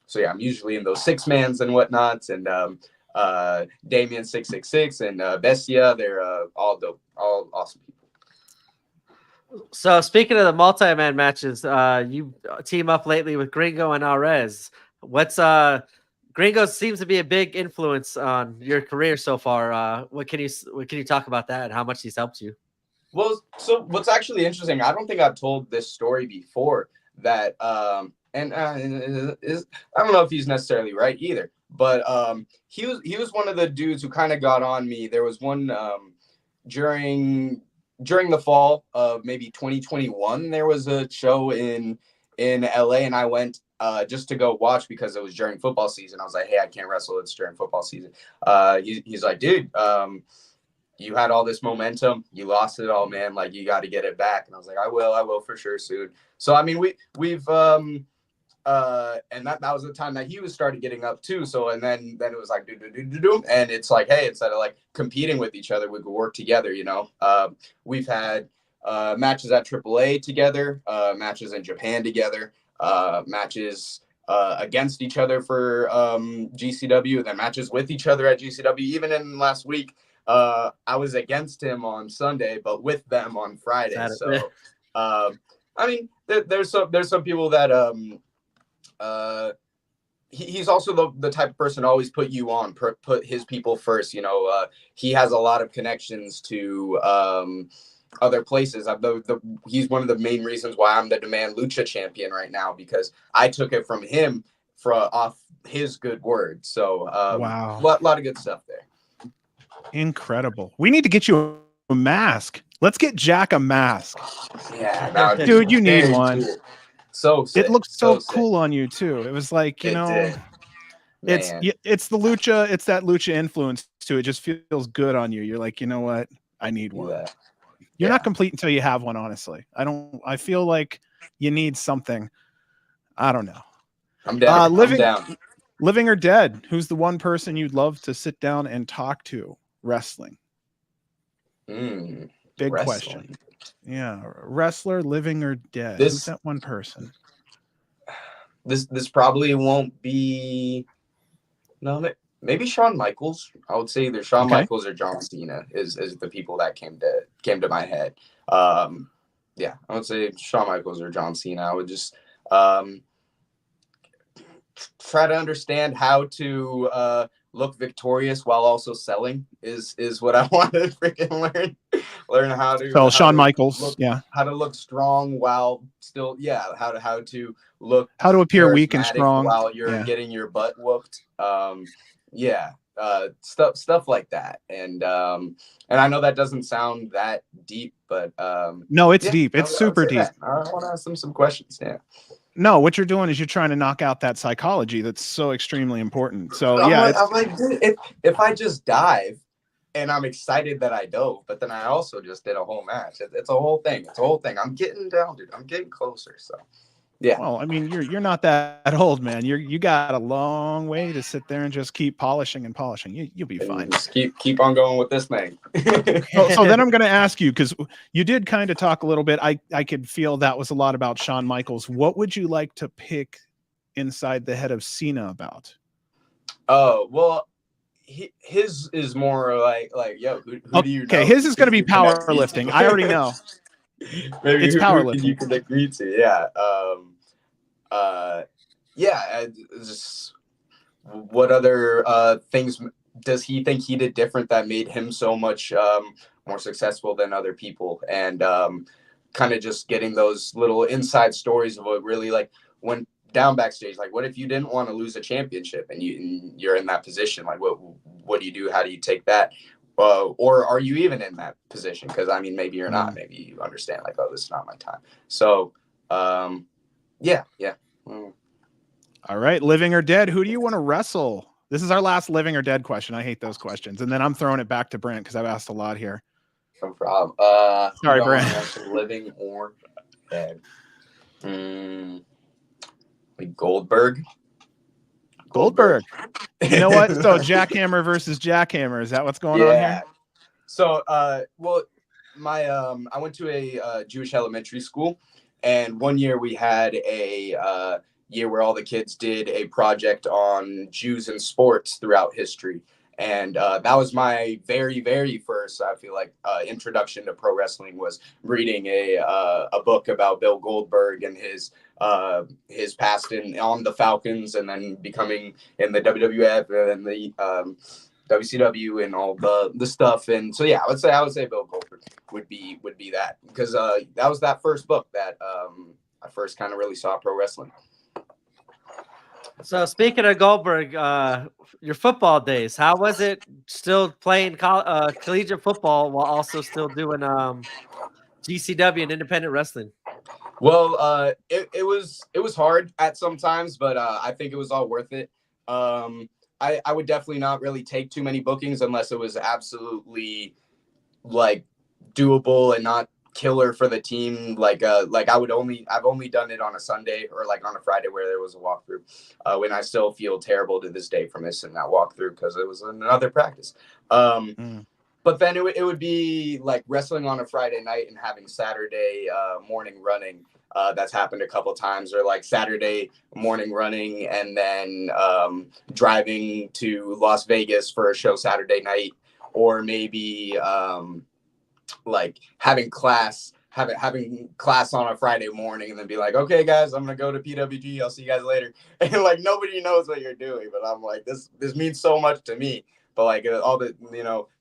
So yeah, I'm usually in those 6-mans and whatnots, and Damien 666 and Bestia. They're all dope, all awesome people. So speaking of the multi-man matches, you team up lately with Gringo and Arez. What's Gringo seems to be a big influence on your career so far. What can you talk about that and how much he's helped you? Well, so what's actually interesting, I don't think I've told this story before, that and I don't know if he's necessarily right either, but he was one of the dudes who kind of got on me. There was one during the fall of maybe 2021, there was a show in LA, and I went just to go watch because it was during football season. I was like, hey, I can't wrestle, it's during football season. He's like, dude, you had all this momentum, you lost it all, man. Like, you got to get it back. And I was like, I will for sure soon. So I mean, we've and that was the time that he was started getting up too. So and then it was like do, and it's like, hey, instead of like competing with each other, we could work together. You know, we've had matches at AAA together, matches in Japan together, matches against each other for GCW, and then matches with each other at GCW. Even in last week, I was against him on Sunday, but with them on Friday. So I mean, there's some people that he's also the type of person to always put you on, put his people first. You know, he has a lot of connections to other places. He's one of the main reasons why I'm the Demand Lucha champion right now, because I took it from him off his good word. So wow, lot of good stuff there. Incredible. We need to get you a mask. Let's get Jack a mask. Yeah, dude, you need one. Cool. So sick. It looks so cool on you too. It was like, you know, it's the lucha. It's that lucha influence too. It just feels good on you. You're like, you know what? I need one. Yeah. You're not complete until you have one. Honestly, I feel like you need something. I don't know. I'm down. I'm down. Living or dead? Who's the one person you'd love to sit down and talk to wrestling? Big wrestling. Question. Yeah, wrestler, living or dead. Who's that one person? This probably won't be. No, maybe Shawn Michaels. I would say either Shawn Michaels or John Cena is the people that came to my head. Yeah, I would say Shawn Michaels or John Cena. I would just try to understand how to look victorious while also selling is what I want to freaking learn how to. So Shawn Michaels, how to look strong while still, how to look, how to appear weak and strong while you're getting your butt whooped. Stuff like that, and I know that doesn't sound that deep, but no, it's deep. It's super deep. I want to ask them some questions. Yeah. No, what you're doing is you're trying to knock out that psychology that's so extremely important. So I'm like, dude, if I just dive and I'm excited that I dove, but then I also just did a whole match. It's a whole thing. I'm getting down, dude. I'm getting closer. So yeah. Well, I mean, you're not that old, man. You got a long way to sit there and just keep polishing and polishing. You'll be fine. Just keep on going with this thing. So then I'm going to ask you, because you did kind of talk a little bit. I could feel that was a lot about Shawn Michaels. What would you like to pick inside the head of Cena about? Oh, well, his is more like yo, who do you know? Okay, his is going to be powerlifting. I already know. Maybe it's powerlifting. You can agree to, just what other things does he think he did different that made him so much more successful than other people? And kind of just getting those little inside stories of what really, like, when down backstage, like, what if you didn't want to lose a championship and you're in that position? Like, what do you do? How do you take that? Or are you even in that position? Because I mean, maybe you're not. Maybe you understand, like, oh, this is not my time. So, yeah. All right, living or dead, who do you want to wrestle? This is our last living or dead question. I hate those questions. And then I'm throwing it back to Brent because I've asked a lot here. No problem. Sorry, Brent. Living or dead? Like Goldberg. Goldberg. You know what? So Jackhammer versus Jackhammer. Is that what's going on here? So, well, I went to a Jewish elementary school, and one year we had a year where all the kids did a project on Jews and sports throughout history. And that was my very, very first, I feel like, introduction to pro wrestling, was reading a book about Bill Goldberg and his past on the Falcons, and then becoming in the WWF and the WCW and all the stuff. And so, yeah, I would say Bill Goldberg would be that, because that was that first book that I first kind of really saw pro wrestling. So speaking of Goldberg, your football days, how was it still playing collegiate football while also still doing GCW and independent wrestling? Well, it was hard at some times, but I think it was all worth it. I would definitely not really take too many bookings unless it was absolutely like doable and not killer for the team. Like I've only done it on a Sunday or like on a Friday where there was a walkthrough, when I still feel terrible to this day for missing that walkthrough because it was another practice. But then it would be like wrestling on a Friday night and having Saturday morning running. That's happened a couple times, or like Saturday morning running and then driving to Las Vegas for a show Saturday night, or maybe like having class on a Friday morning and then be like, okay, guys, I'm going to go to PWG. I'll see you guys later. And like, nobody knows what you're doing, but I'm like, this means so much to me. But like all the,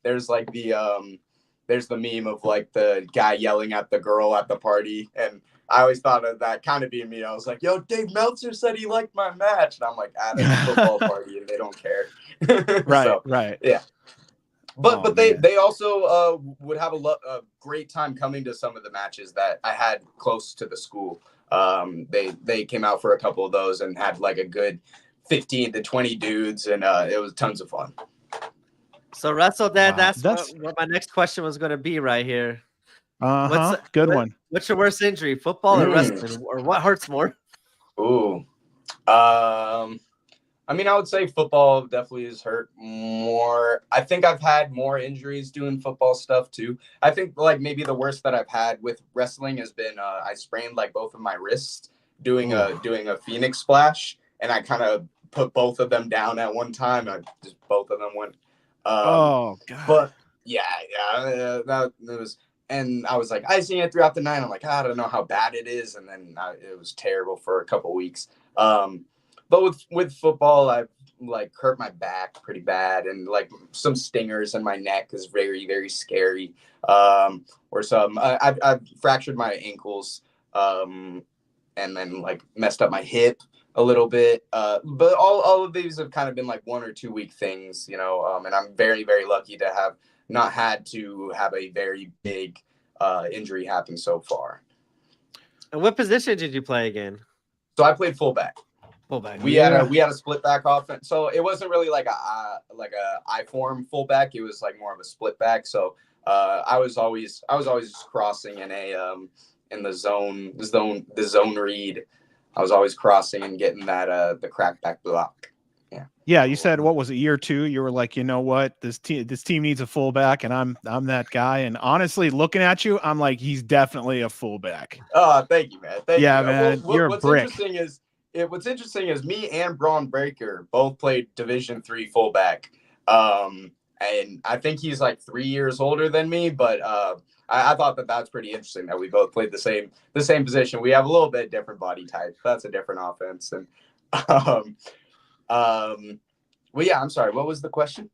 there's like there's the meme of like the guy yelling at the girl at the party. And I always thought of that kind of being me. I was like, yo, Dave Meltzer said he liked my match. And I'm like at a football party and they don't care. Right. Yeah. But they also would have a great time coming to some of the matches that I had close to the school. They came out for a couple of those and had like a good 15 to 20 dudes, and it was tons of fun. So Wrestle Dad, that's what my next question was going to be right here. Good one. What's your worst injury, football or wrestling, or what hurts more? Ooh, I mean, I would say football definitely has hurt more. I think I've had more injuries doing football stuff too. I think like maybe the worst that I've had with wrestling has been I sprained like both of my wrists doing a Phoenix splash, and I kind of put both of them down at one time. Both of them went. Oh God! But yeah, that was. And I was like icing it throughout the night. I'm like, I don't know how bad it is, and then it was terrible for a couple weeks. But with football, I've like hurt my back pretty bad, and like some stingers in my neck is very, very scary. Or some I've fractured my ankles, and then like messed up my hip a little bit. But all of these have kind of been like 1 or 2 week things, and I'm very, very lucky to have not had to have a very big injury happen so far. And what position did you play again? So I played fullback. We had a split back offense, so it wasn't really like a I form fullback. It was like more of a split back. So I was always crossing in in the zone read. I was always crossing and getting that the crack back block. Yeah, you said what was it, year 2? You were like, you know what, this team needs a fullback, and I'm that guy. And honestly, looking at you, I'm like, he's definitely a fullback. Oh, thank you, man. Thank you. Man, you're a brick. What's interesting is me and Braun Breaker both played Division III fullback, and I think he's like 3 years older than me. But I thought that's pretty interesting that we both played the same position. We have a little bit different body type. That's a different offense, and well, yeah, I'm sorry. What was the question?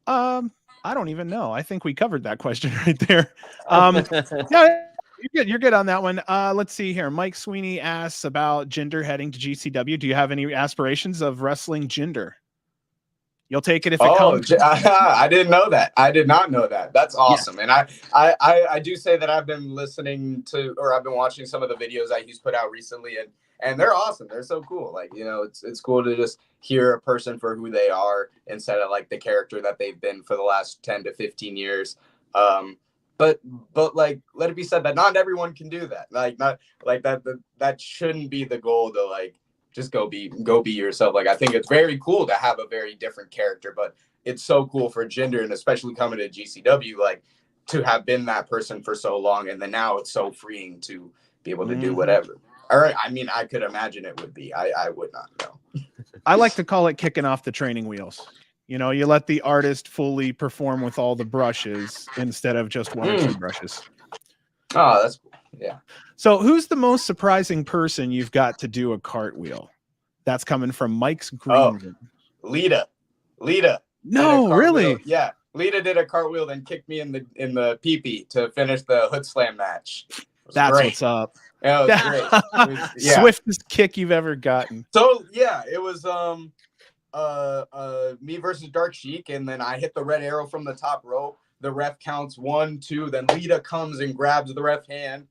I don't even know. I think we covered that question right there. Yeah, You're good on that one. Let's see here. Mike Sweeney asks about Jinder heading to GCW. Do you have any aspirations of wrestling Jinder? You'll take it if it comes. I didn't know that. I did not know that. That's awesome. Yeah. And I do say that I've been listening to, or I've been watching some of the videos that he's put out recently, and they're awesome. They're so cool. Like, you know, it's cool to just hear a person for who they are instead of like the character that they've been for the last 10 to 15 years. But like, let it be said that not everyone can do that. Like, not like that shouldn't be the goal to like, just go be yourself. Like, I think it's very cool to have a very different character, but it's so cool for Jinder, and especially coming to GCW, like to have been that person for so long. And then now it's so freeing to be able to do whatever. Or, I mean, I could imagine it would be, I would not know. I like to call it kicking off the training wheels. You know, you let the artist fully perform with all the brushes instead of just one or two brushes. Oh, that's cool. Yeah. So who's the most surprising person you've got to do a cartwheel? That's coming from Mike's Green Room. Lita. No, really? Yeah. Lita did a cartwheel, then kicked me in the pee-pee to finish the hood slam match. That's great. What's up. Yeah, it was great. Yeah. Swiftest kick you've ever gotten. So yeah, it was me versus Dark Sheik, and then I hit the red arrow from the top rope. The ref counts 1, 2, then Lita comes and grabs the ref hand,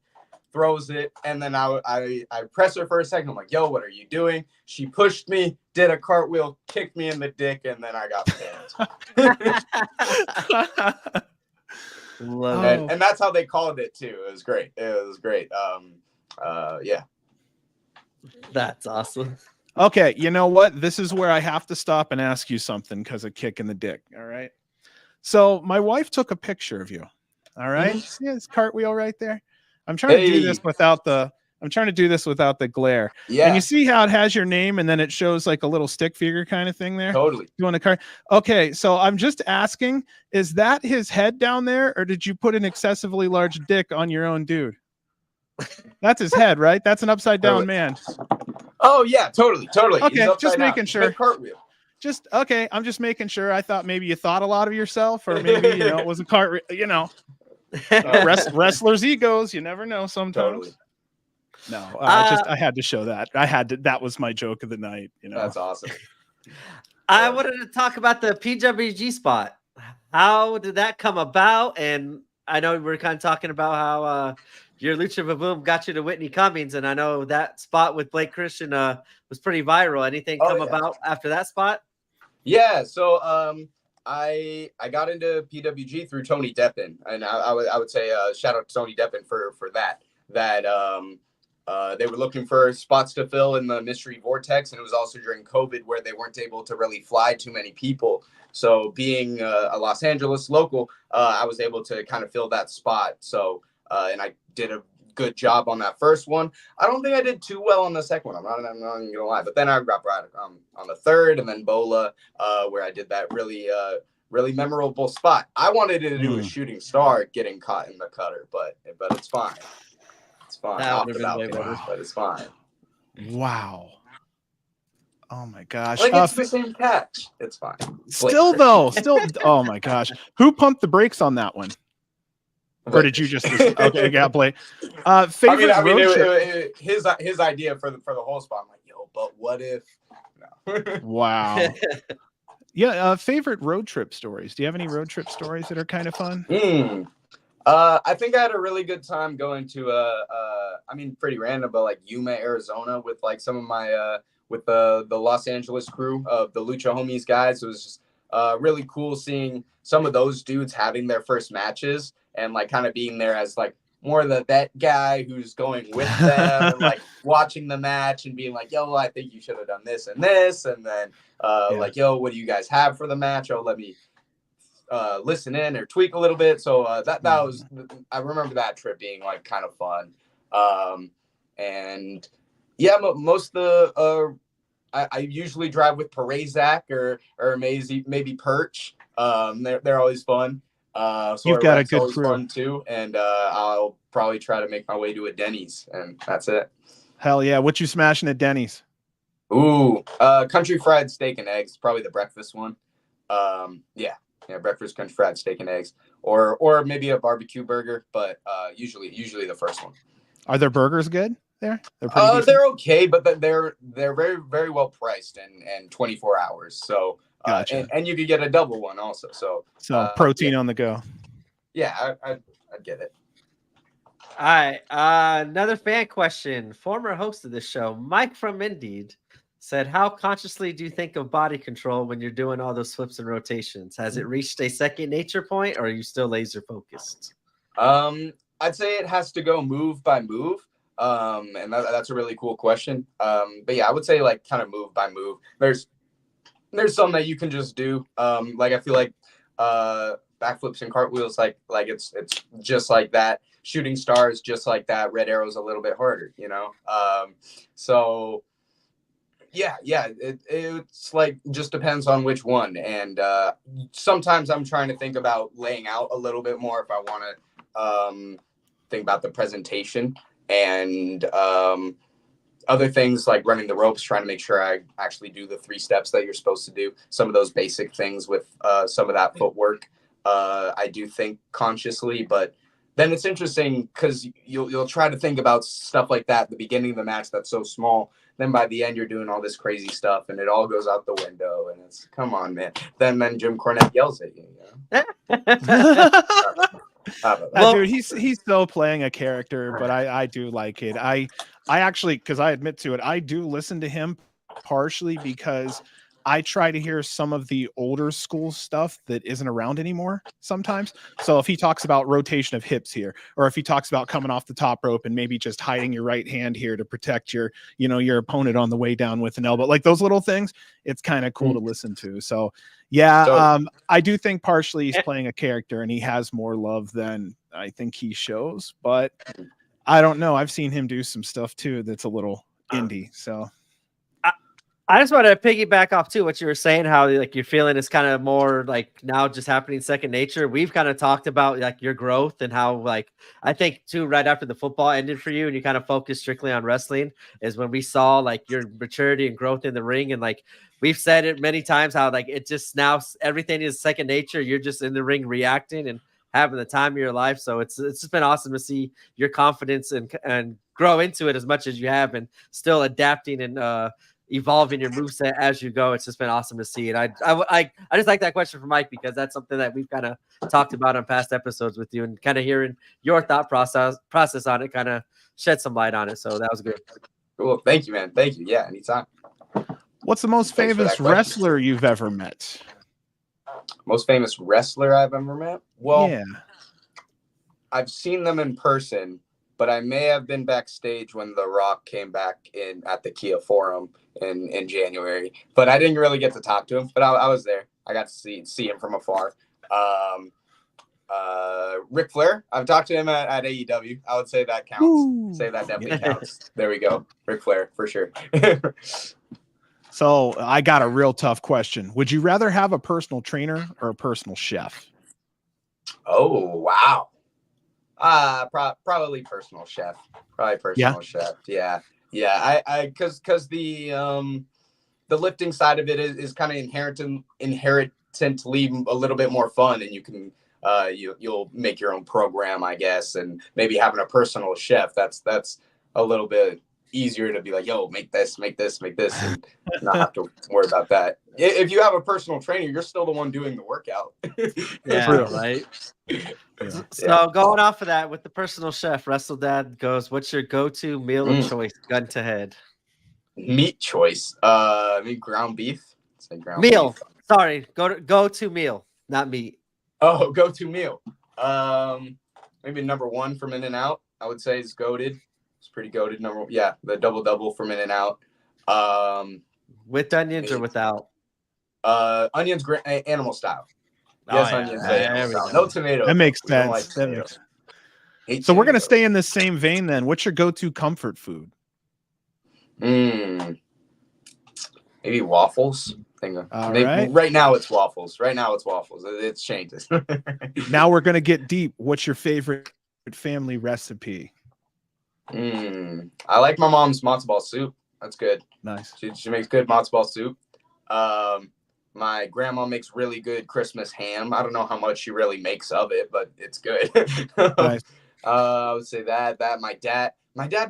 throws it, and then I press her for a second. I'm like, yo, what are you doing? She pushed me, did a cartwheel, kicked me in the dick, and then I got pinned. And that's how they called it too. It was great. Yeah. That's awesome. Okay, you know what? This is where I have to stop and ask you something because of kick in the dick. All right. So my wife took a picture of you. All right. See this cartwheel right there? I'm trying to do this without the glare. Yeah. And you see how it has your name and then it shows like a little stick figure kind of thing there? Totally. You want a card? Okay, so I'm just asking, is that his head down there, or did you put an excessively large dick on your own dude? That's his head, right? That's an upside down man. Oh yeah, totally. Okay, just making sure. Cartwheel. Okay, I'm just making sure. I thought maybe you thought a lot of yourself, or maybe it was a cartwheel. You know, wrestlers' egos. You never know sometimes. Totally. No, I had to show that. That was my joke of the night. You know, that's awesome. I wanted to talk about the PWG spot. How did that come about? And I know we were kind of talking about how your Lucha Vaboom got you to Whitney Cummings, and I know that spot with Blake Christian was pretty viral. Anything come about after that spot? Yeah, so I got into PWG through Tony Deppen, and I would say shout out to Tony Deppen for that. They were looking for spots to fill in the Mystery Vortex, and it was also during COVID where they weren't able to really fly too many people. So being a Los Angeles local, I was able to kind of fill that spot. So and I did a good job on that first one. I don't think I did too well on the second one. I'm not even gonna lie. But then I got brought on the third, and then Bola, where I did that really memorable spot. I wanted to do a shooting star getting caught in the cutter, but it's fine. It's fine. Off the balcony, but it's fine. Wow. Oh my gosh. Like it's the same catch. It's fine. Still, oh my gosh. Who pumped the brakes on that one? Or did you just okay? Yeah, Blake. Favorite road trip? His idea for the whole spot. I'm like, yo, but what if? No. Wow. Yeah. Favorite road trip stories. Do you have any road trip stories that are kind of fun? I think I had a really good time going to I mean, pretty random, but like Yuma, Arizona, with like some of my with the Los Angeles crew of the Lucha Homies guys. It was just really cool seeing some of those dudes having their first matches and like kind of being there as like more of the vet guy who's going with them and like watching the match and being like, yo, I think you should have done this and this, and then like, yo, what do you guys have for the match? Oh, let me listen in or tweak a little bit. So that was, I remember that trip being like kind of fun. And yeah, most of the I usually drive with Perezak or maybe Perch. They're always fun. So you've got a good crew fun too, and I'll probably try to make my way to a Denny's, and that's it. Hell yeah! What you smashing at Denny's? Ooh, country fried steak and eggs, probably the breakfast one. Yeah, Yeah, breakfast country fried steak and eggs, or maybe a barbecue burger, but usually the first one. Are their burgers good there? They're pretty decent. They're okay, but they're very very well priced and 24 hours. So Gotcha. and you could get a double one also. So protein on the go. Yeah, I'd get it. All right. Another fan question. Former host of this show, Mike from Indeed, said, "How consciously do you think of body control when you're doing all those flips and rotations? Has it reached a second nature point, or are you still laser focused?" I'd say it has to go move by move. And that's a really cool question. But yeah, I would say like kind of move by move. There's some that you can just do. Like I feel like backflips and cartwheels, like it's just like that. Shooting stars, just like that. Red arrows a little bit harder, you know. So yeah, it's like just depends on which one. And sometimes I'm trying to think about laying out a little bit more if I want to think about the presentation and other things like running the ropes, trying to make sure I actually do the 3 steps that you're supposed to do. Some of those basic things with some of that footwork, I do think consciously, but then it's interesting because you'll try to think about stuff like that at the beginning of the match that's so small. Then by the end, you're doing all this crazy stuff, and it all goes out the window. And it's come on, man. Then Jim Cornette yells at you. Dude, he's still playing a character, but I do like it. I actually, because I admit to it, I do listen to him partially because I try to hear some of the older school stuff that isn't around anymore sometimes. So if he talks about rotation of hips here, or if he talks about coming off the top rope and maybe just hiding your right hand here to protect your opponent on the way down with an elbow, like those little things, it's kind of cool to listen to. So yeah, I do think partially he's playing a character and he has more love than I think he shows, but I don't know. I've seen him do some stuff too that's a little indie. So I just want to piggyback off too what you were saying, how like you're feeling is kind of more like now just happening second nature. We've kind of talked about like your growth and how like I think too right after the football ended for you and you kind of focused strictly on wrestling is when we saw like your maturity and growth in the ring. And like we've said it many times how like it just now everything is second nature. You're just in the ring reacting and having the time of your life. So it's just been awesome to see your confidence and grow into it as much as you have and still adapting and evolving your moveset as you go. It's just been awesome to see it. I just like that question from Mike because that's something that we've kind of talked about on past episodes with you and kind of hearing your thought process on it kind of shed some light on it. So that was good. Cool. Thank you, man. Thank you. Yeah, anytime. What's the most famous wrestler you've ever met? Most famous wrestler I've ever met? Well, yeah. I've seen them in person, but I may have been backstage when The Rock came back in at the Kia Forum in January. But I didn't really get to talk to him. But I was there. I got to see him from afar. Ric Flair. I've talked to him at AEW. I would say that counts. Ooh. Say that definitely counts. There we go. Ric Flair for sure. So I got a real tough question. Would you rather have a personal trainer or a personal chef? Oh, wow. Probably personal chef. Probably personal chef. Yeah. Because the lifting side of it is kind of inherently a little bit more fun, and you can you'll make your own program, I guess, and maybe having a personal chef that's a little bit easier to be like, yo, make this, and not have to worry about that. If you have a personal trainer, you're still the one doing the workout. Yeah, right. So going off of that with the personal chef, Wrestle Dad goes, what's your go-to meal of choice, gun to head? Meat choice. Ground beef. Say ground meal. Beef. Sorry, go to meal, not meat. Oh, go-to meal. Maybe number 1 from In-N-Out, I would say is goated. It's pretty goated. The double from In-N-Out. With onions or without? Onions, animal style. Yes, onions. Animal style. No tomato. That makes sense. So we're gonna stay in the same vein then. What's your go-to comfort food? Maybe waffles. Right. Right now it's waffles. It changes. Now we're gonna get deep. What's your favorite family recipe? I like my mom's matzo ball soup. That's good. Nice. She makes good matzo ball soup. My grandma makes really good Christmas ham. I don't know how much she really makes of it, but it's good. Nice. I would say that my dad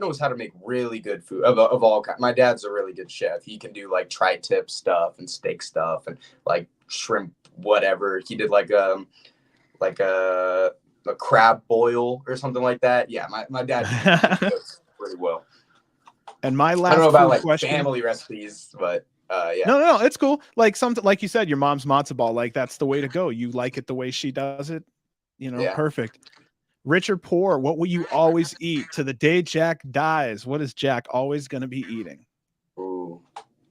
knows how to make really good food of all kinds. My dad's a really good chef. He can do like tri-tip stuff and steak stuff and like shrimp whatever. He did like a crab boil or something like that. Yeah, my dad cooks pretty well. And my I don't last know about food like question. family recipes, but yeah. No, it's cool. Like like you said, your mom's matzo ball, like that's the way to go. You like it the way she does it, Yeah. perfect. Rich or poor, what will you always eat to the day Jack dies? What is Jack always going to be eating? Ooh.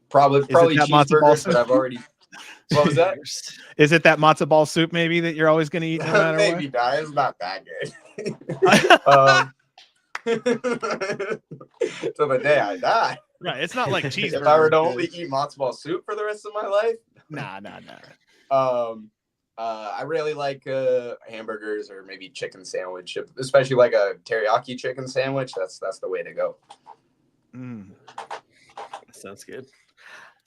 Probably that matzo ball cheeseburgers, but I've already. What was that? Is it that matzo ball soup maybe that you're always going to eat no matter Maybe what? not. It's not that good. Till the day I die. Right, it's not like cheeseburgers. If I were to only eat matzo ball soup for the rest of my life. Nah. I really like hamburgers or maybe chicken sandwich, especially like a teriyaki chicken sandwich. That's the way to go. Sounds good.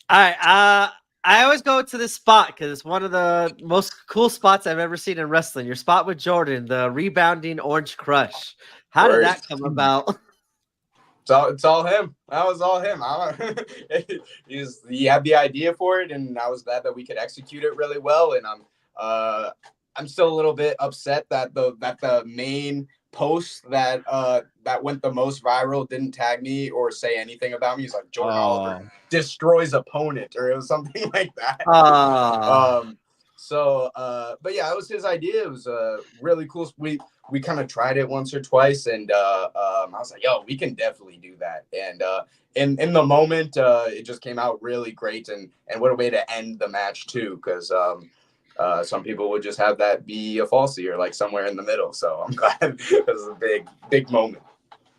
All right. I always go to this spot because it's one of the most cool spots I've ever seen in wrestling. Your spot with Jordan, the rebounding Orange Crush. How did that come about? It's all him. That was all him. He had the idea for it, and I was glad that we could execute it really well. And I'm still a little bit upset that the main post that went the most viral didn't tag me or say anything about me. He's like, Jordan Oliver destroys opponent, or it was something like that. But yeah, it was his idea. It was really cool. We kind of tried it once or twice, and I was like, yo, we can definitely do that. And in the moment, it just came out really great, and what a way to end the match too, because some people would just have that be a falsie or like somewhere in the middle. So I'm glad it was a big moment.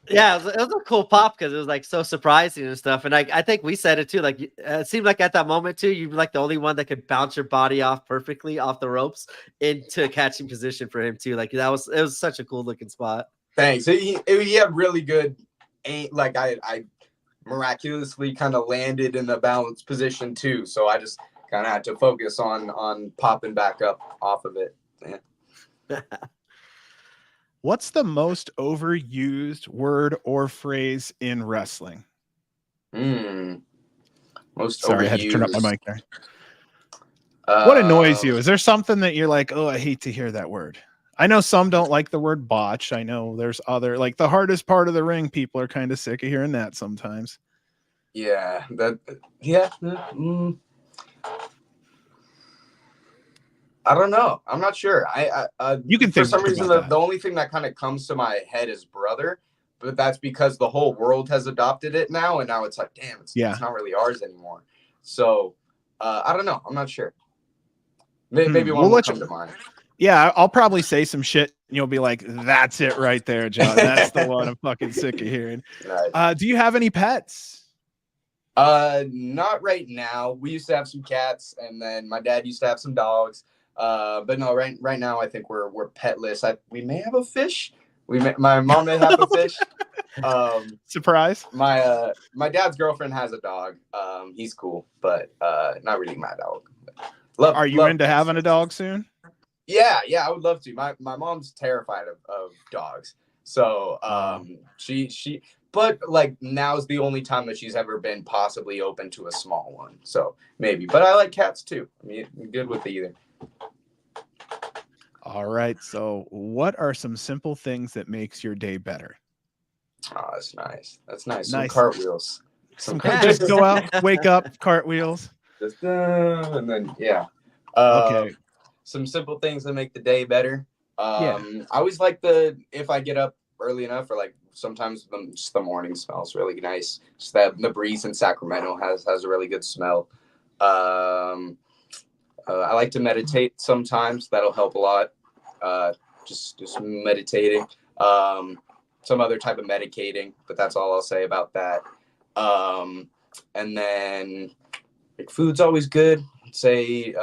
Yeah, it was a cool pop because it was like so surprising and stuff. And I think we said it too. Like it seemed like at that moment too, you were like the only one that could bounce your body off perfectly off the ropes into a catching position for him too. Like it was such a cool looking spot. Thanks. He had really good aim. Like I miraculously kind of landed in the balanced position too. So I just kind of had to focus on popping back up off of it. Yeah. What's the most overused word or phrase in wrestling? Most Sorry, overused. I had to turn up my mic there. What annoys you? Is there something that you're like, oh, I hate to hear that word? I know some don't like the word botch. I know there's other, like the hardest part of the ring, people are kind of sick of hearing that sometimes. Yeah. I don't know. I'm not sure. You can for some reason the only thing that kind of comes to my head is brother, but that's because the whole world has adopted it now, and now it's like, damn, it's not really ours anymore. So I don't know. I'm not sure. Maybe one will come to mind. Yeah, I'll probably say some shit. And you'll be like, "That's it right there, John. That's the one I'm fucking sick of hearing." Nice. Do you have any pets? Not right now. We used to have some cats, and then my dad used to have some dogs. But no, right now I think we're petless. We may have a fish. My mom may have a fish. Surprise. My dad's girlfriend has a dog. He's cool, but not really my dog. Are you into having a dog soon? Yeah, I would love to. My mom's terrified of dogs. So but like now's the only time that she's ever been possibly open to a small one. So maybe. But I like cats too. I mean, I'm good with either. All right. So what are some simple things that makes your day better? Oh, that's nice. That's nice. Some cartwheels. Just go out, wake up, cartwheels. Just and then okay. Some simple things that make the day better. I always like if I get up early enough, or like sometimes just the morning smells really nice. Just that the breeze in Sacramento has a really good smell. I like to meditate sometimes. That'll help a lot. Just meditating. Some other type of medicating, but that's all I'll say about that. And then like food's always good. I'd say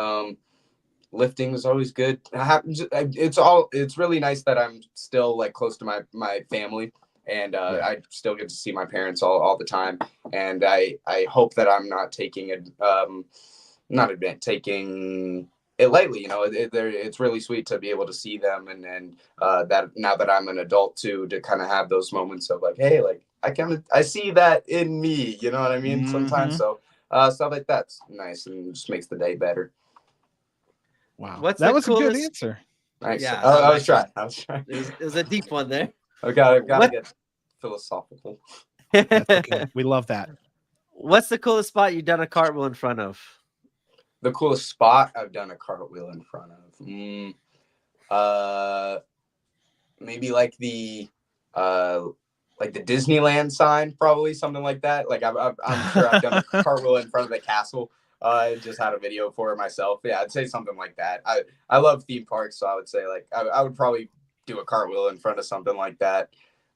lifting is always good. It's really nice that I'm still like close to my family, and I still get to see my parents all the time. And I hope that I'm not taking taking it lightly. You know, it's really sweet to be able to see them, and that now that I'm an adult too, to kind of have those moments of like, hey, like I see that in me. You know what I mean? Sometimes, so stuff like that's nice and just makes the day better. Wow, that was a good answer. Nice. Yeah, I was trying. It was a deep one there. I've got to get philosophical. That's okay. We love that. What's the coolest spot you've done a cartwheel in front of? The coolest spot I've done a cartwheel in front of. Maybe like the Disneyland sign, probably something like that. Like I'm sure I've done a cartwheel in front of the castle. Just had a video for it myself. Yeah, I'd say something like that. I love theme parks, so I would say like I would probably do a cartwheel in front of something like that.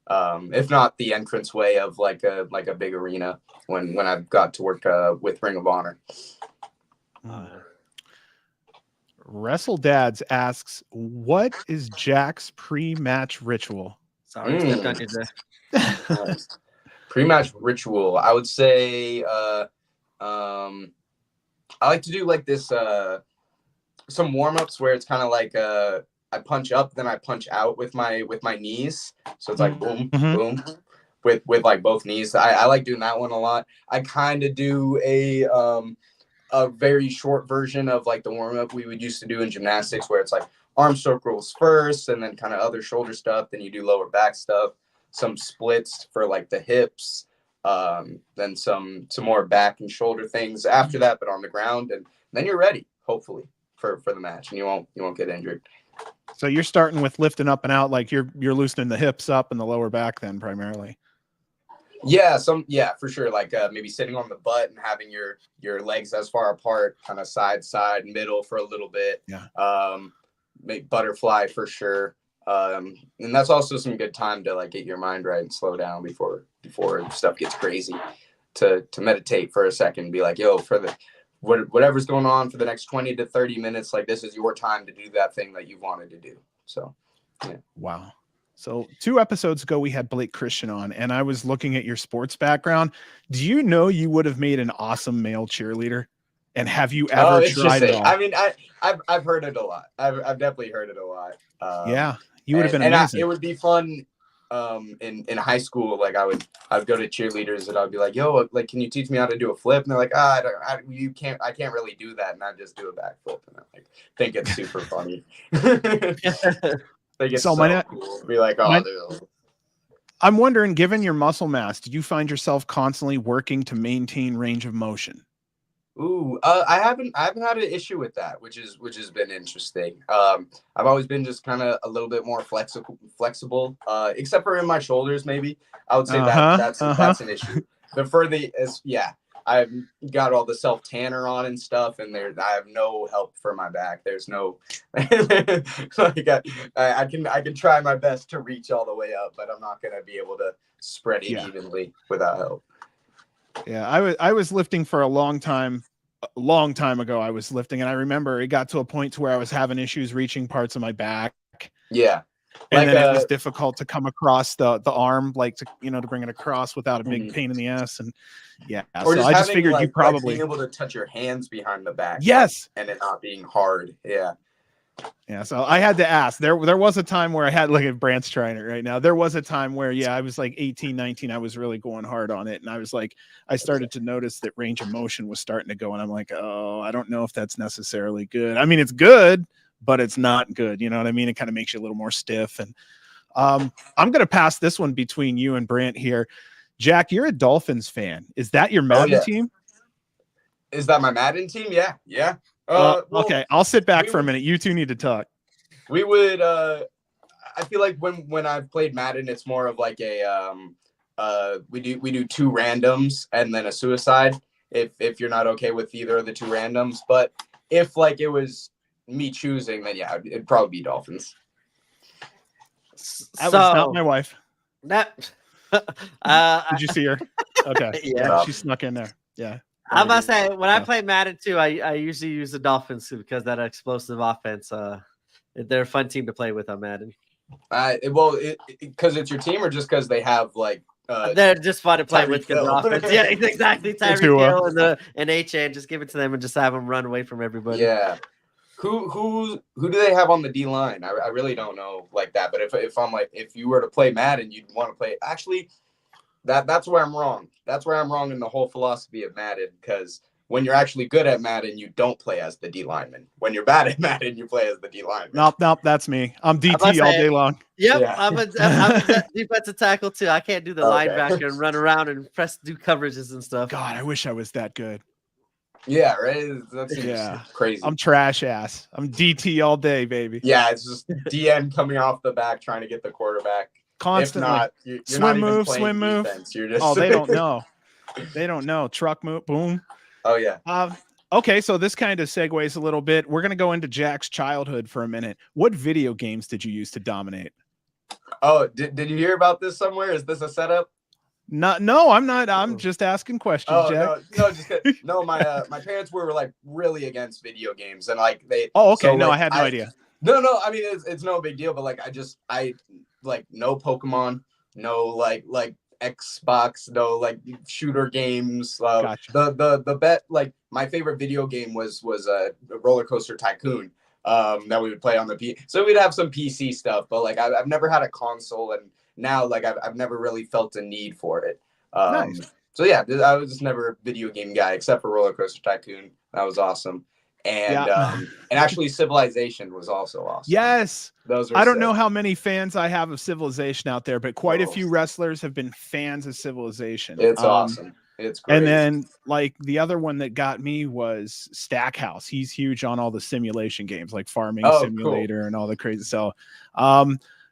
If not the entranceway of like a big arena when I've got to work with Ring of Honor. Wrestle Dads asks, what is Jack's pre-match ritual? Sorry, stepped on you there. Pre-match ritual, I would say I like to do like this some warm-ups where it's kind of like I punch up, then I punch out with my knees. So it's like boom, boom, with like both knees. I like doing that one a lot. I kind of do a very short version of like the warm-up we would used to do in gymnastics, where it's like arm circles first and then kind of other shoulder stuff. Then you do lower back stuff, some splits for like the hips, then some more back and shoulder things after that, but on the ground, and then you're ready, hopefully, for the match, and you won't get injured. So you're starting with lifting up and out, like you're loosening the hips up and the lower back then primarily. Yeah, for sure. Like maybe sitting on the butt and having your legs as far apart, kind of side, middle for a little bit. Yeah. Make butterfly for sure. And that's also some good time to like get your mind right and slow down before stuff gets crazy. To meditate for a second, be like, yo, for whatever's going on for the next 20 to 30 minutes, like this is your time to do that thing that you wanted to do. So, yeah. Wow. So 2 episodes ago, we had Blake Christian on, and I was looking at your sports background. Do you know you would have made an awesome male cheerleader? And have you ever tried it all? I mean, I've heard it a lot. I've definitely heard it a lot. Yeah, you would have been amazing. It would be fun. In high school, like I'd go to cheerleaders and I'd be like, yo, like, can you teach me how to do a flip? And they're like, I can't really do that. And I just do a backflip. And I like think it's super funny. Like it's so cool. Be like, dude. I'm wondering, given your muscle mass, did you find yourself constantly working to maintain range of motion? Ooh, I haven't had an issue with that, which has been interesting. I've always been just kind of a little bit more flexible, except for in my shoulders, maybe. I would say that's an issue. But for I've got all the self tanner on and stuff, and I have no help for my back. There's no like I can try my best to reach all the way up, but I'm not gonna be able to spread it evenly without help. Yeah, I was lifting for a long time ago. I was lifting, and I remember it got to a point to where I was having issues reaching parts of my back. Yeah. And then it was difficult to come across the arm, like to bring it across without a big pain in the ass. And or so I just figured you probably being able to touch your hands behind the back. Yes. And it not being hard. Yeah. Yeah. So I had to ask. There was a time where I had, like, if Brant's trying it right now, there was a time where, I was like 18, 19. I was really going hard on it. And I was like, I started to notice that range of motion was starting to go. And I'm like, oh, I don't know if that's necessarily good. I mean, it's good, but it's not good. You know what I mean? It kind of makes you a little more stiff. And I'm going to pass this one between you and Brant here. Jack, you're a Dolphins fan. Is that your Madden team? Is that my Madden team? Yeah. Yeah. Okay. I'll sit back for a minute. You two need to talk. We would, I feel like when I've played Madden, it's more of like we do 2 randoms and then a suicide if you're not okay with either of the 2 randoms. But if like it was me choosing, then it'd probably be Dolphins. That was not my wife. That did you see her? Okay. Yeah. She snuck in there. Yeah. I'm about to say, when I play Madden too, I usually use the Dolphins because that explosive offense. They're a fun team to play with on Madden. Well, because it's your team, or just because they have like They're just fun to play with Tyreek because Hill. offense. Yeah, exactly. Tyreek Tua. Hill and HN, just give it to them and just have them run away from everybody. Yeah. Who do they have on the D line? I really don't know like that. But if I'm like, if you were to play Madden, you'd want to play. Actually, that's where I'm wrong. That's where I'm wrong in the whole philosophy of Madden, because when you're actually good at Madden, you don't play as the D lineman. When you're bad at Madden, you play as the D lineman. Nope, that's me. I'm I must DT all say, day long. Yep, Yeah. I'm a defensive tackle too. I can't do the Okay. linebacker and run around and do coverages and stuff. God, I wish I was that good. Yeah, right. That seems Yeah. crazy. I'm trash ass. I'm DT all day, baby. Yeah, it's just DN coming off the back trying to get the quarterback. Constantly. If not, you're Swim not even move, playing swim move. defense. You're just Oh, they don't know. They don't know. Truck move, boom. Oh yeah. Okay, so this kind of segues a little bit. We're gonna go into Jack's childhood for a minute. What video games did you use to dominate? Oh, did you hear about this somewhere? Is this a setup? No, I'm not. I'm just asking questions, Oh Jack. no, my parents were like really against video games, and like they. Oh, okay. So, No, like, I had no idea. No. I mean, it's no big deal, but like I like no Pokemon, no like Xbox, no like shooter games. Gotcha. The bet like my favorite video game was a Roller Coaster Tycoon. That we would play on the P. So we'd have some PC stuff, but like I've never had a console, and now like I've never really felt a need for it. Nice. So yeah, I was just never a video game guy except for Roller Coaster Tycoon. That was awesome. And and actually Civilization was also awesome. Yes. Those are I don't sick. know how many fans I have of Civilization out there, but quite a few wrestlers have been fans of Civilization. It's awesome. It's great. And then like the other one that got me was Stackhouse. He's huge on all the simulation games like Farming Simulator and all the crazy. So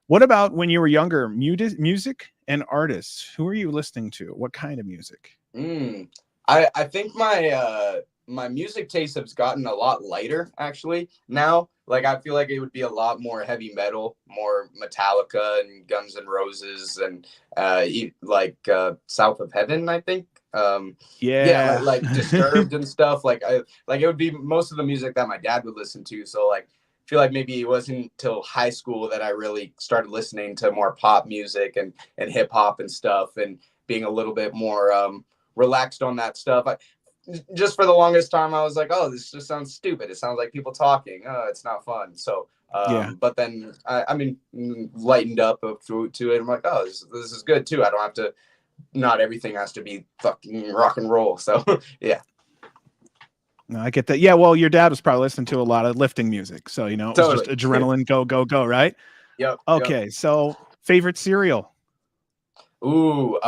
what about when you were younger? Music and artists. Who are you listening to? What kind of music? I think my music taste has gotten a lot lighter actually now. Like I feel like it would be a lot more heavy metal, more Metallica and Guns N' Roses and like South of Heaven, I think. Like Disturbed and stuff. Like it would be most of the music that my dad would listen to. So like I feel like maybe it wasn't until high school that I really started listening to more pop music and hip hop and stuff, and being a little bit more relaxed on that stuff. Just for the longest time, I was like, oh, this just sounds stupid. It sounds like people talking. Oh, it's not fun. So, but then I mean, lightened up to it. I'm like, oh, this is good too. I don't have to, not everything has to be fucking rock and roll. So yeah. No, I get that. Yeah. Well, your dad was probably listening to a lot of lifting music. So, you know, it was just adrenaline, go, go, go. Right. Yep. Okay. Yep. So favorite cereal? Ooh,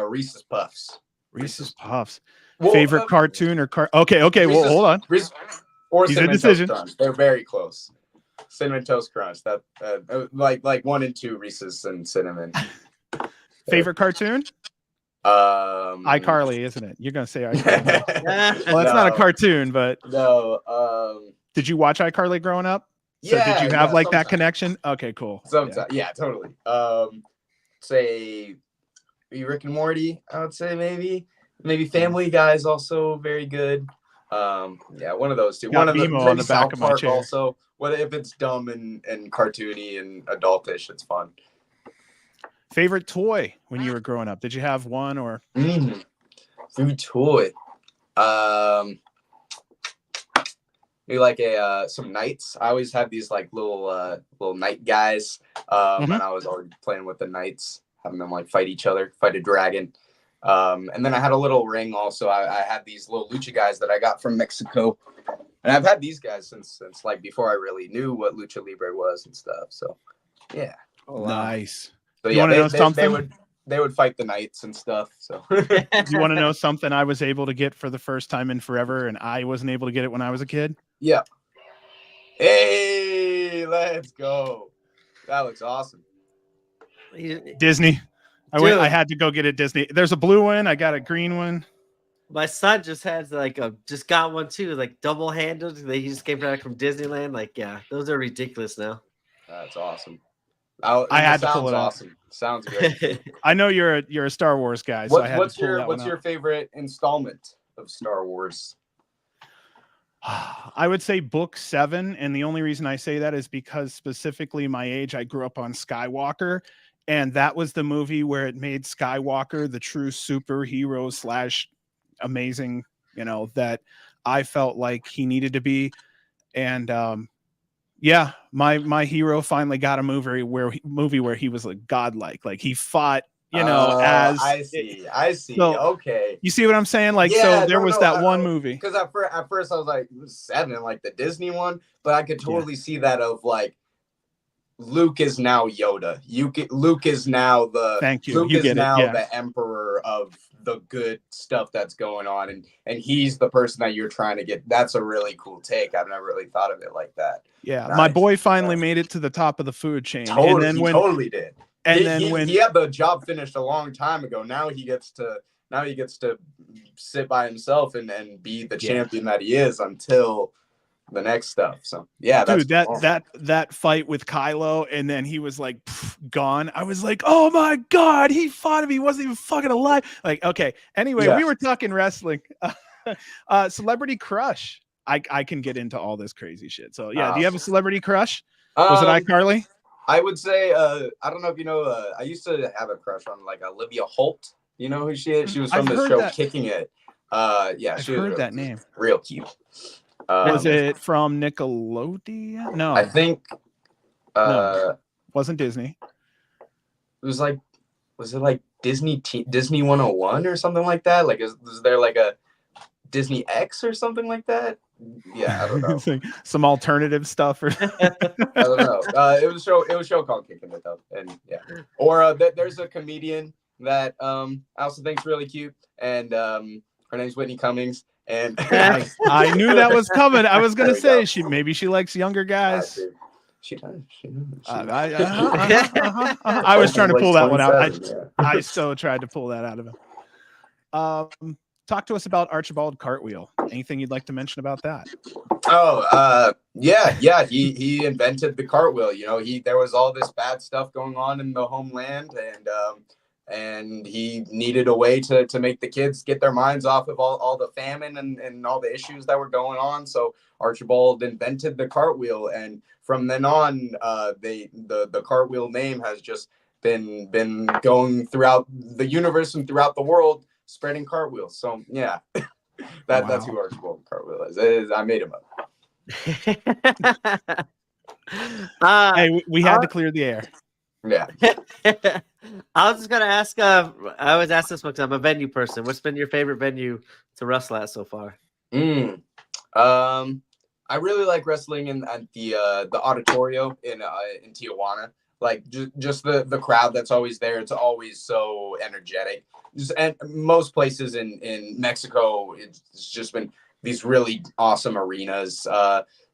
Reese's Puffs. Reese's Puffs. Well, favorite cartoon or Okay. Reese's, well, hold on. Or Cinnamon Toast Crunch. They're very close. Cinnamon Toast Crunch. That like 1 and 2 Reese's and cinnamon. Favorite cartoon? iCarly, isn't it? You're gonna say iCarly. Well, that's not a cartoon, but no. Did you watch iCarly growing up? So did you have like that connection? Okay, cool. Sometimes, yeah, totally. Say Rick and Morty, I would say maybe Family Guy is also very good. Yeah, one of those two. Got one of them on the back of my chair. Also, what if it's dumb and cartoony and adultish? It's fun. Favorite toy when you were growing up? Did you have one or? Favorite toy. Maybe like some knights. I always have these like little knight guys. And I was always playing with the knights, having them like fight each other, fight a dragon. And then I had a little ring also. I had these little lucha guys that I got from Mexico. And I've had these guys since like before I really knew what lucha libre was and stuff. So yeah. Oh, wow. Nice. So you want to know something? They would fight the knights and stuff. So you want to know something I was able to get for the first time in forever, and I wasn't able to get it when I was a kid? Yeah. Hey, let's go. That looks awesome. Disney. I had to go get it Disney. There's a blue one. I got a green one. My son just has just got one too, like double handled. He just came back from Disneyland. Like, yeah, those are ridiculous now. That's awesome. I had to pull it out. Awesome. Sounds great. I know you're a Star Wars guy, so I had what's to pull that what's your favorite installment of Star Wars? I would say Book 7, and the only reason I say that is because specifically my age, I grew up on Skywalker, And that was the movie where it made Skywalker the true superhero slash amazing, that I felt like he needed to be. And yeah, my hero finally got a movie where he was like godlike, like he fought, as I see. So, Okay. You see what I'm saying? Like, yeah, so there was that one movie. Because at first I was like 7, like the Disney one, but I could totally see that of like Luke is now Yoda. Luke is now the Thank you. Luke You is get now it. Yeah. the emperor of the good stuff that's going on, and he's the person that you're trying to get. That's a really cool take. I've never really thought of it like that. Yeah, Nice. my boy finally made it to the top of the food chain. Totally, and then he totally did. And he had the job finished a long time ago. Now he gets to sit by himself and be the champion that he is until the next stuff. So yeah, dude, that fight with Kylo, and then he was like gone. I was like, oh my god, he fought him. He wasn't even fucking alive. Like, okay. Anyway, we were talking wrestling. Celebrity crush. I can get into all this crazy shit. So yeah, do you have a celebrity crush? Was it iCarly? I would say I don't know if you know. I used to have a crush on like Olivia Holt. You know who she is? She was from the show Kicking It. Yeah, I've heard that name. Real cute. Was it from Nickelodeon? No, I think no, wasn't Disney. It was like, was it like Disney 101 or something like that? Like, was there like a Disney X or something like that? Yeah, I don't know. Like some alternative stuff, or I don't know. It was a show called Kicking It though, and yeah. Or there's a comedian that I also think's really cute, and her name's Whitney Cummings. And I knew that was coming. I was gonna say she likes younger guys. She does. I was trying to pull that one out. I so tried to pull that out of him. Talk to us about Archibald Cartwheel. Anything you'd like to mention about that? Oh, yeah. He invented the cartwheel. There was all this bad stuff going on in the homeland, and he needed a way to make the kids get their minds off of all the famine and all the issues that were going on. So Archibald invented the cartwheel, and from then on, the cartwheel name has just been going throughout the universe and throughout the world, spreading cartwheels. So yeah, that's who Archibald Cartwheel is. I made him up. Hey, we had to clear the air. Yeah. I was just gonna ask. I always ask this because I'm a venue person. What's been your favorite venue to wrestle at so far? I really like wrestling at the Auditorio in Tijuana. Like just the crowd that's always there. It's always so energetic. And most places in Mexico, it's just been these really awesome arenas.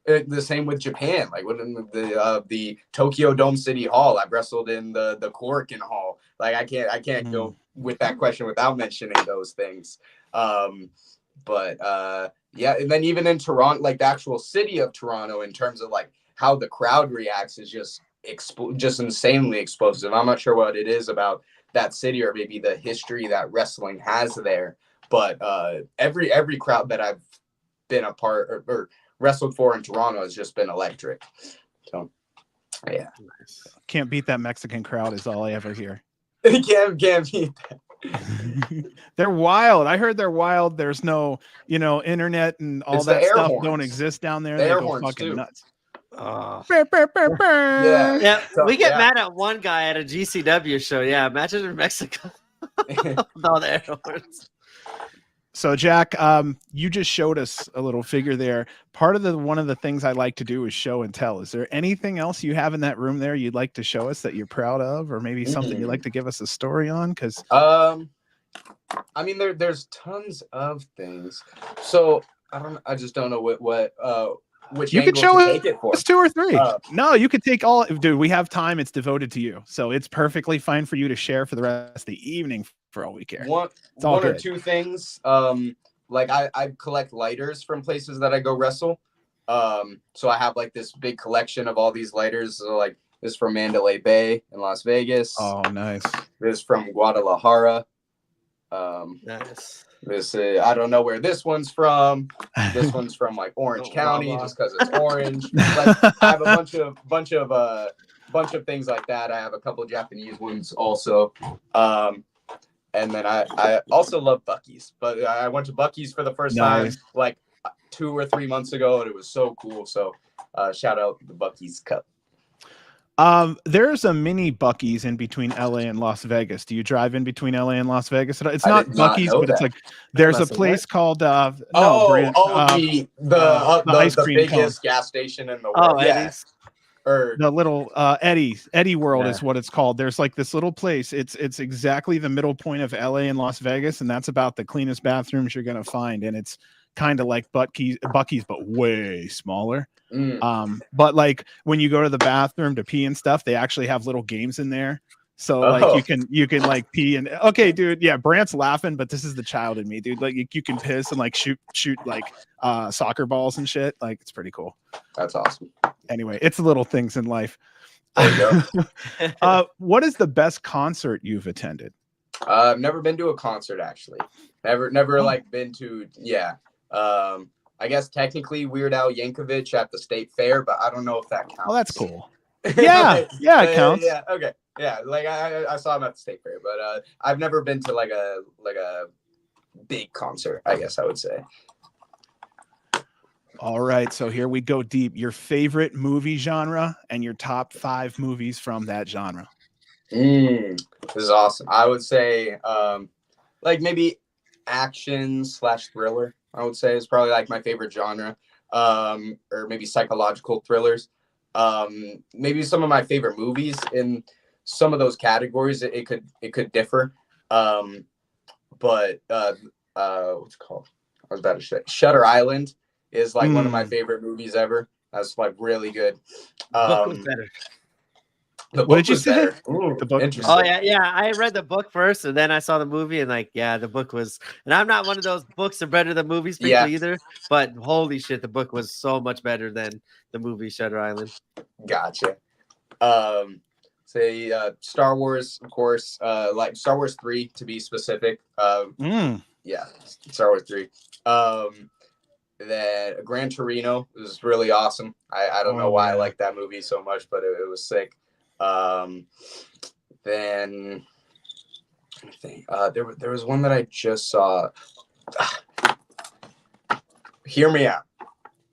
The same with Japan, like within the Tokyo Dome City Hall. I've wrestled in the Korakuen Hall. Like I can't go with that question without mentioning those things. But yeah, and then even in Toronto, like the actual city of Toronto, in terms of like how the crowd reacts, is just insanely explosive. I'm not sure what it is about that city, or maybe the history that wrestling has there. But every crowd that I've been a part or wrestled for in Toronto has just been electric. So yeah, can't beat that Mexican crowd is all I ever hear. can't beat that. They're wild. I heard they're wild. There's no internet and all that stuff don't exist down there. They go fucking nuts. Yeah, So, we get mad at one guy at a GCW show. Yeah, imagine in Mexico. All the air horns. So Jack, you just showed us a little figure there. One of the things I like to do is show and tell. Is there anything else you have in that room there you'd like to show us that you're proud of, or maybe something you'd like to give us a story on? Because I mean, there's tons of things. So I just don't know which you could show us 2 or 3. No, you could take all. Dude, we have time. It's devoted to you, so it's perfectly fine for you to share for the rest of the evening. For all we care. One or two things. Like I collect lighters from places that I go wrestle. So I have like this big collection of all these lighters. So like this is from Mandalay Bay in Las Vegas. Oh, nice. This is from Guadalajara. Nice. This I don't know where this one's from. This one's from like Orange County, just because it's orange. Like I have a bunch of bunch of things like that. I have a couple Japanese ones also. And then I also love Buc-ee's, but I went to Buc-ee's for the first time like 2 or 3 months ago, and it was so cool. So shout out the Buc-ee's Cup. There's a mini Buc-ee's in between LA and Las Vegas. Do you drive in between LA and Las Vegas? It's not Buc-ee's, but it's like there's a place called the ice cream biggest gas station in the world. Eddie's. Or the little Eddie World is what it's called. There's like this little place. It's exactly the middle point of LA and Las Vegas, and that's about the cleanest bathrooms you're gonna find. And it's kind of like Buc-ee's, but way smaller. But like when you go to the bathroom to pee and stuff, they actually have little games in there. So like you can like pee and okay, dude. Yeah, Brant's laughing, but this is the child in me, dude. Like you can piss and like shoot like soccer balls and shit. Like it's pretty cool. That's awesome. Anyway, it's the little things in life. There you go. What is the best concert you've attended? I've never been to a concert actually. Never like been to I guess technically Weird Al Yankovic at the State Fair, but I don't know if that counts. Oh, that's cool. Yeah, it counts. Yeah, okay. Yeah, like I saw him at the State Fair, but I've never been to like a big concert, I guess I would say. All right, so here we go deep. Your favorite movie genre and your top 5 movies from that genre. This is awesome. I would say like maybe action/thriller. I would say is probably like my favorite genre, or maybe psychological thrillers. Maybe some of my favorite movies in some of those categories. It could differ, but what's it called? I was about to say Shutter Island is like one of my favorite movies ever. That's like really good. The book was better. The what did you say? The book. Oh yeah. I read the book first, and then I saw the movie, and like, yeah, the book was. And I'm not one of those books are better than movies people either. But holy shit, the book was so much better than the movie Shutter Island. Gotcha. Say Star Wars, of course. Like Star Wars 3 to be specific. Yeah, Star Wars 3. Then Gran Torino was really awesome. I don't know why I like that movie so much, but it was sick. Then I think there was one that I just saw. Hear me out.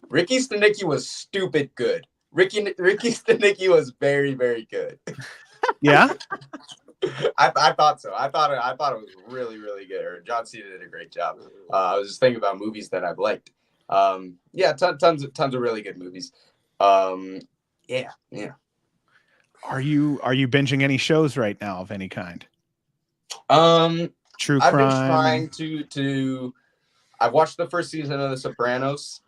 Ricky Stenicki was stupid good. Ricky Stenicki was very, very good. Yeah. I thought so. I thought it was really, really good. Or John Cena did a great job. I was just thinking about movies that I've liked. Yeah, tons of really good movies. Yeah. Are you binging any shows right now of any kind? True crime. I've been trying to. I've watched the first season of The Sopranos,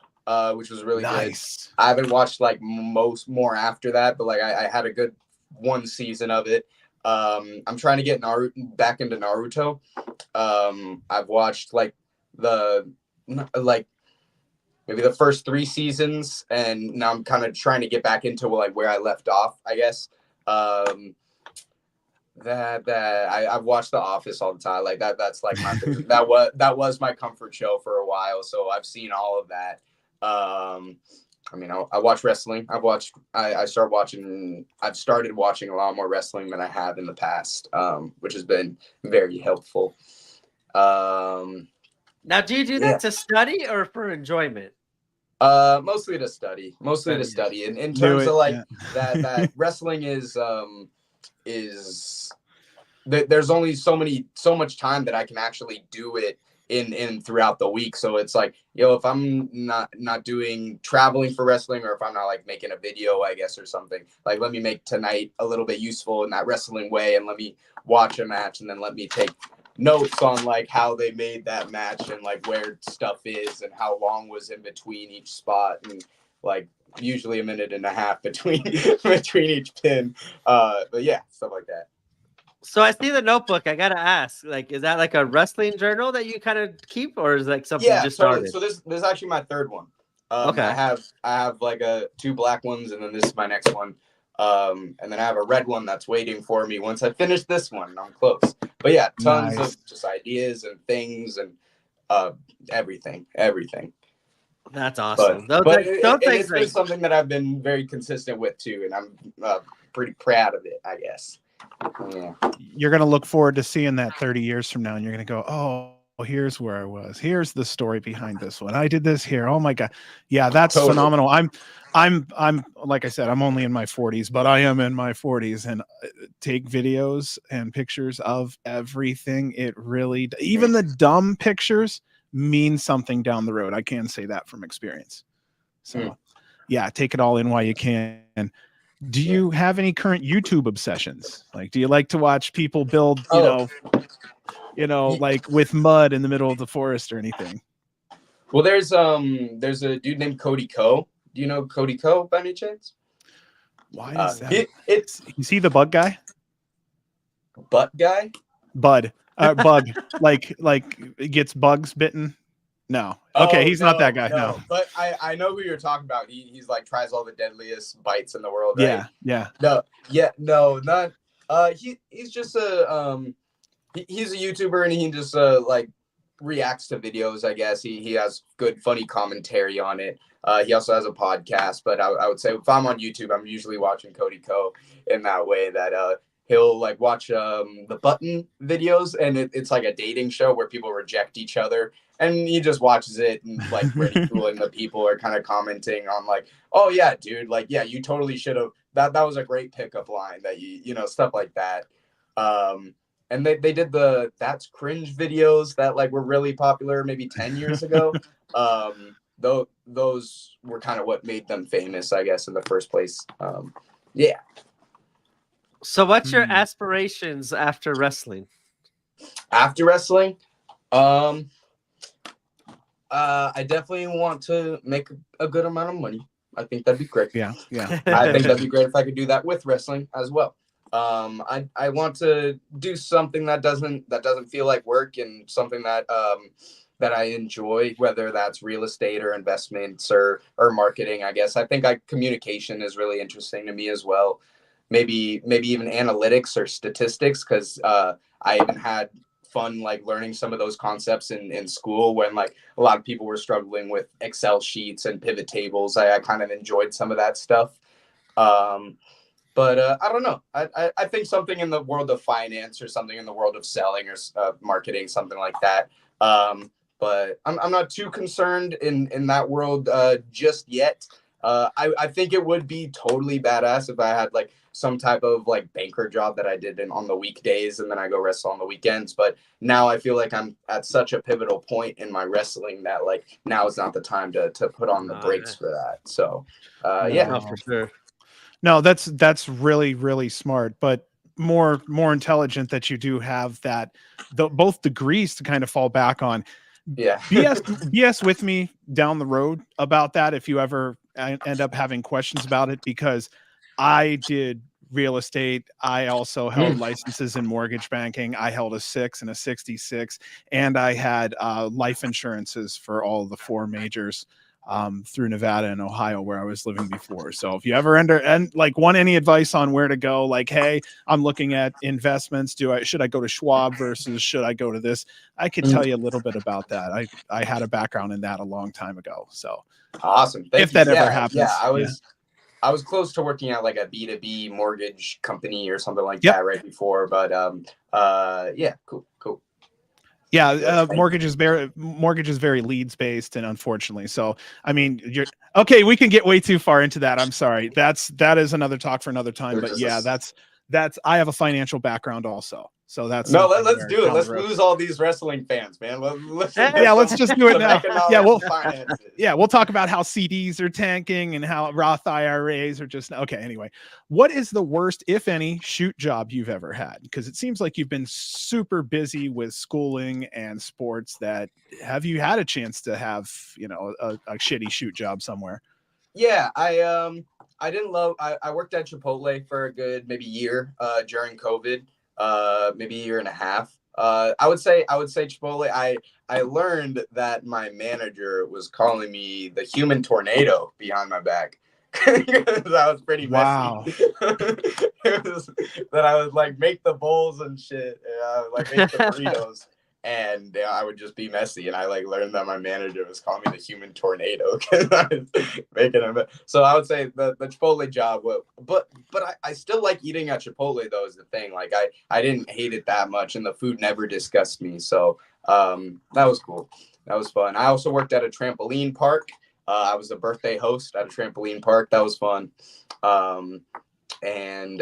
which was really good. I haven't watched like more after that, but like I had a good one season of it. I'm trying to get back into Naruto. I've watched like maybe the first 3 seasons, and now I'm kind of trying to get back into like where I left off, I guess. I've watched The Office all the time. Like that's like my that was my comfort show for a while. So I've seen all of that. I mean, I watch wrestling. I've started watching a lot more wrestling than I have in the past, which has been very helpful. Now, do you do that to study or for enjoyment? Mostly to study. And in terms of like that wrestling is there's only so much time that I can actually do it in throughout the week. So it's like, if I'm not doing traveling for wrestling, or if I'm not like making a video, I guess, or something, like let me make tonight a little bit useful in that wrestling way, and let me watch a match, and then let me take notes on like how they made that match, and like where stuff is, and how long was in between each spot, and like usually a minute and a half between each pin. But yeah, stuff like that. So I see the notebook. I gotta ask, like, is that like a wrestling journal that you kind of keep, or is it like something you just started? So this is actually my third one. Okay. I have like 2 black ones, and then this is my next one. And then I have a red one that's waiting for me once I finish this one. I'm close. But yeah, tons of just ideas and things and everything. That's awesome. But Those it's things been like something that I've been very consistent with too, and I'm pretty proud of it, I guess. Yeah. You're going to look forward to seeing that 30 years from now, and you're going to go, oh, here's where I was. Here's the story behind this one. I did this here. Oh my God. Yeah, that's Totally. phenomenal. I'm like I said, I'm only in my 40s, but I am in my 40s and take videos and pictures of everything. It really, even the dumb pictures mean something down the road. I can say that from experience. So yeah, take it all in while you can. Do you have any current YouTube obsessions? Like, do you like to watch people build, like with mud in the middle of the forest or anything? Well, there's a dude named Cody Ko. Do you know Cody Ko by any chance? Why is that? Is he the bug guy? Butt guy? Bug, like gets bugs bitten. No. Okay, he's not that guy. No. But I know who you're talking about. He's like tries all the deadliest bites in the world, right? Yeah, yeah. No, not he's just he's a YouTuber and he just like reacts to videos, I guess. He has good funny commentary on it. He also has a podcast, but I would say if I'm on YouTube, I'm usually watching Cody Ko in that way that he'll like watch the button videos, and it's like a dating show where people reject each other, and he just watches it and like ridiculing the people or kind of commenting on like, oh yeah, dude, like yeah, you totally should have that was a great pickup line that you know, stuff like that. And they did the that's cringe videos that like were really popular maybe 10 years ago. Those were kind of what made them famous, I guess, in the first place. Yeah. So what's your aspirations after wrestling? After wrestling, I definitely want to make a good amount of money. I think that'd be great. Yeah. I think that'd be great if I could do that with wrestling as well. I want to do something that doesn't feel like work, and something that that I enjoy, whether that's real estate or investments or marketing, I guess. I think communication is really interesting to me as well. Maybe even analytics or statistics, because I even had fun like learning some of those concepts in school when like a lot of people were struggling with Excel sheets and pivot tables. I kind of enjoyed some of that stuff. But I don't know. I think something in the world of finance or something in the world of selling or marketing, something like that. But I'm not too concerned in that world just yet. I think it would be totally badass if I had like some type of like banker job that I did on the weekdays and then I go wrestle on the weekends. But now I feel like I'm at such a pivotal point in my wrestling that like now is not the time to put on the brakes for that. So yeah, No, for sure. No, that's really, really smart, but more intelligent that you do have that both degrees to kind of fall back on. Yeah. BS with me down the road about that if you ever end up having questions about it, because I did real estate. I also held licenses in mortgage banking. I held a 6 and a 66, and I had life insurances for all the 4 majors through Nevada and Ohio where I was living before. So if you ever want any advice on where to go, like, hey, I'm looking at investments. Should I go to Schwab versus should I go to this? I could tell you a little bit about that. I had a background in that a long time ago. So awesome. If that ever happens. Yeah, I was close to working at like a B2B mortgage company or something like that right before, but yeah, cool. Yeah, mortgage is very leads based, and unfortunately, so I mean, you're okay. We can get way too far into that. I'm sorry. That is another talk for another time. But yeah, that's I have a financial background also, so that's let's do it. Let's lose all these wrestling fans, man. Let's just do it now. Yeah, we'll talk about how CDs are tanking and how Roth IRAs are just okay. Anyway, what is the worst, if any, shoot job you've ever had? Because it seems like you've been super busy with schooling and sports. Have you had a chance to have a shitty shoot job somewhere? Yeah, I didn't love. I worked at Chipotle for a good maybe year during COVID, maybe a year and a half. I would say Chipotle. I learned that my manager was calling me the human tornado behind my back. That was pretty messy. Wow. It was that I would like make the bowls and shit, like make the burritos. and I would just be messy. And I like learned that my manager was calling me the human tornado because I was making him. So I would say the Chipotle job, but I still like eating at Chipotle though is the thing. Like I didn't hate it that much, and the food never disgusted me. So that was cool. That was fun. I also worked at a trampoline park. I was a birthday host at a trampoline park. That was fun. And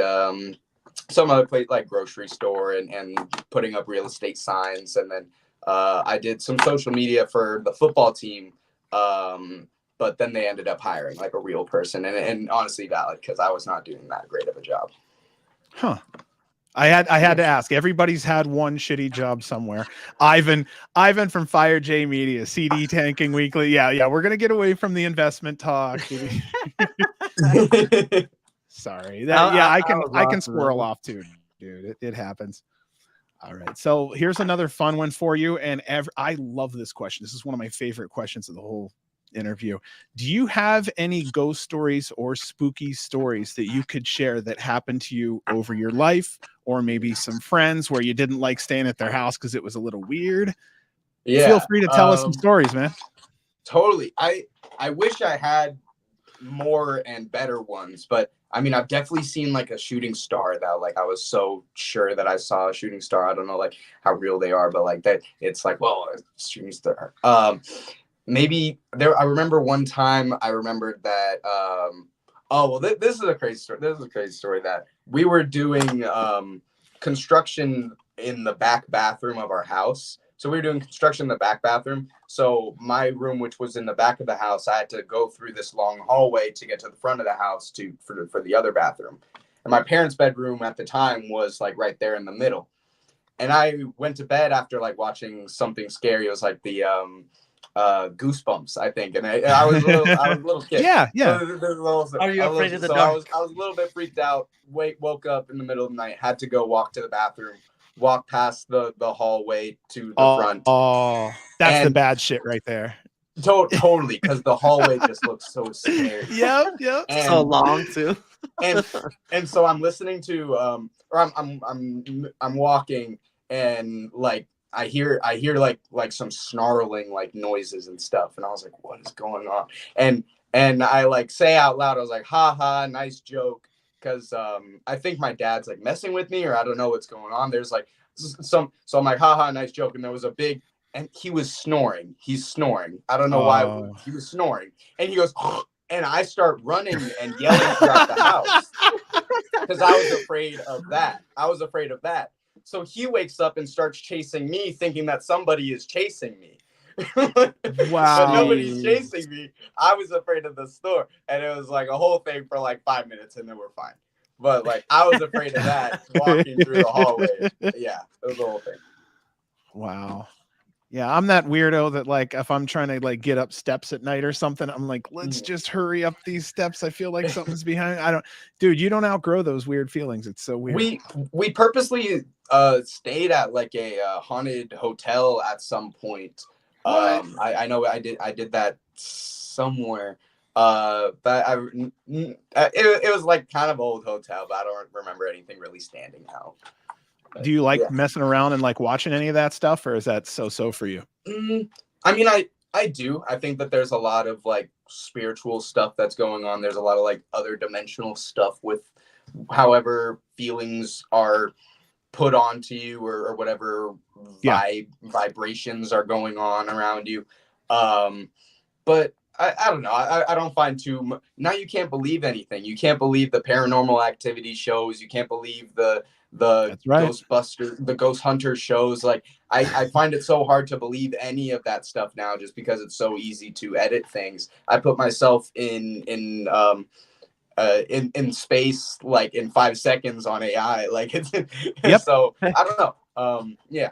some other place like grocery store and putting up real estate signs. And then I did some social media for the football team. But then they ended up hiring like a real person, and honestly valid because I was not doing that great of a job. Huh. I had to ask. Everybody's had one shitty job somewhere. Ivan from Fire J Media, CD Tanking Weekly. Yeah. We're gonna get away from the investment talk. Sorry. I can squirrel off too, dude. It happens. All right. So here's another fun one for you. And I love this question. This is one of my favorite questions of the whole interview. Do you have any ghost stories or spooky stories that you could share that happened to you over your life, or maybe some friends where you didn't like staying at their house because it was a little weird? Yeah. Feel free to tell us some stories, man. Totally. I wish I had more and better ones, but I mean, I've definitely seen like a shooting star that like I was so sure that I saw a shooting star. I don't know like how real they are, but like that it's like, well, it's a shooting star. Maybe there. I remember one time. I remembered that. This is a crazy story. This is a crazy story that we were doing construction in the back bathroom of our house. So we were doing construction in the back bathroom. So my room, which was in the back of the house, I had to go through this long hallway to get to the front of the house for the other bathroom. And my parents' bedroom at the time was like right there in the middle. And I went to bed after like watching something scary. It was like the Goosebumps, I think, and I was a little kid. Yeah. So Are you afraid of the dark? I was a little bit freaked out. Woke up in the middle of the night. Had to go walk to the bathroom. Walk past the hallway to the front. Oh, that's the bad shit right there. Totally, because the hallway just looks so scary. Yep. And, so long too. and so I'm listening to or I'm walking and like. I hear like some snarling like noises and stuff, and I was like, what is going on? And I like say out loud, I was like, ha ha, nice joke, because I think my dad's like messing with me, or I don't know what's going on. There's like so I'm like, ha ha, nice joke, and there was a big, and he was snoring. He's snoring. I don't know why he was snoring, and he goes, and I start running and yelling throughout the house because I was afraid of that. So he wakes up and starts chasing me, thinking that somebody is chasing me. Wow. But nobody's chasing me. I was afraid of the store. And it was like a whole thing for like 5 minutes, and then we're fine. But like I was afraid of that walking through the hallway. Yeah, it was the whole thing. Wow. Yeah, I'm that weirdo that like if I'm trying to like get up steps at night or something, I'm like, let's just hurry up these steps. I feel like something's behind. Dude, you don't outgrow those weird feelings. It's so weird. We purposely stayed at like a haunted hotel at some point. I know I did that somewhere. But it was like kind of old hotel, but I don't remember anything really standing out. But, do you like messing around and like watching any of that stuff, or is that so for you? I mean, I do. I think that there's a lot of like spiritual stuff that's going on. There's a lot of like other dimensional stuff with however feelings are put onto you or whatever vibrations are going on around you. But I don't know. I don't find too much. Now you can't believe anything. You can't believe the paranormal activity shows. You can't believe the Ghostbuster, the Ghost Hunter shows. Like I find it so hard to believe any of that stuff now, just because it's so easy to edit things. I put myself in space like in 5 seconds on AI. Like it's so I don't know. Yeah,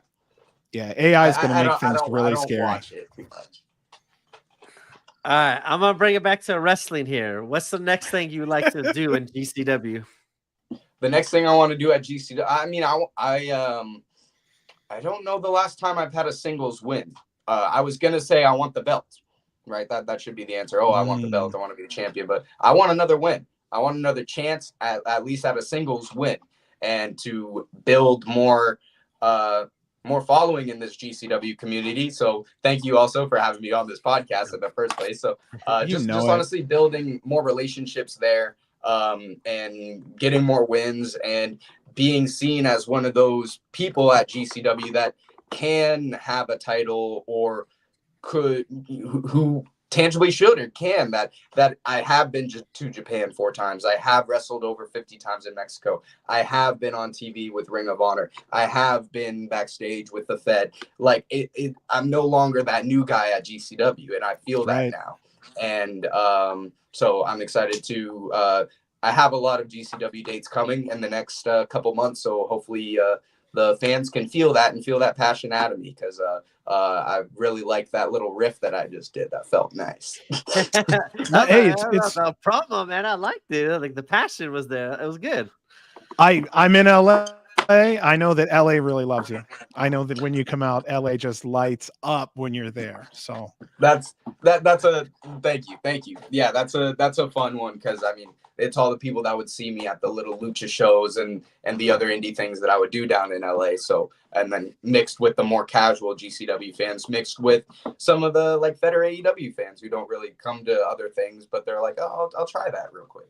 AI is going to make things really scary. Watch it too much. All right, I'm gonna bring it back to wrestling here. What's the next thing you like to do in GCW? The next thing I want to do at GCW, I mean, I don't know the last time I've had a singles win. I was gonna say I want the belt, right? That should be the answer. I want the belt. I want to be the champion, but I want another win. I want another chance at least at a singles win, and to build more more following in this GCW community. So thank you also for having me on this podcast in the first place. So just honestly building more relationships there, and getting more wins and being seen as one of those people at GCW that can have a title or who tangibly should or can, that I have been to Japan 4 times. I have wrestled over 50 times in Mexico. I have been on TV with Ring of Honor. I have been backstage with the Fed. Like I'm no longer that new guy at GCW, and I feel that now. And so I'm excited to I have a lot of GCW dates coming in the next couple months, so hopefully the fans can feel that and feel that passion out of me, because I really like that little riff that I just did. That felt nice. Hey, it's no problem, man. I liked it. Like the passion was there. It was good. I'm in LA. I know that LA really loves you. I know that when you come out, LA just lights up when you're there. So that's a thank you. Yeah, that's a fun one, because I mean, it's all the people that would see me at the little lucha shows and the other indie things that I would do down in LA. So, and then mixed with the more casual GCW fans, mixed with some of the like Feder AEW fans who don't really come to other things, but they're like, oh, I'll try that real quick.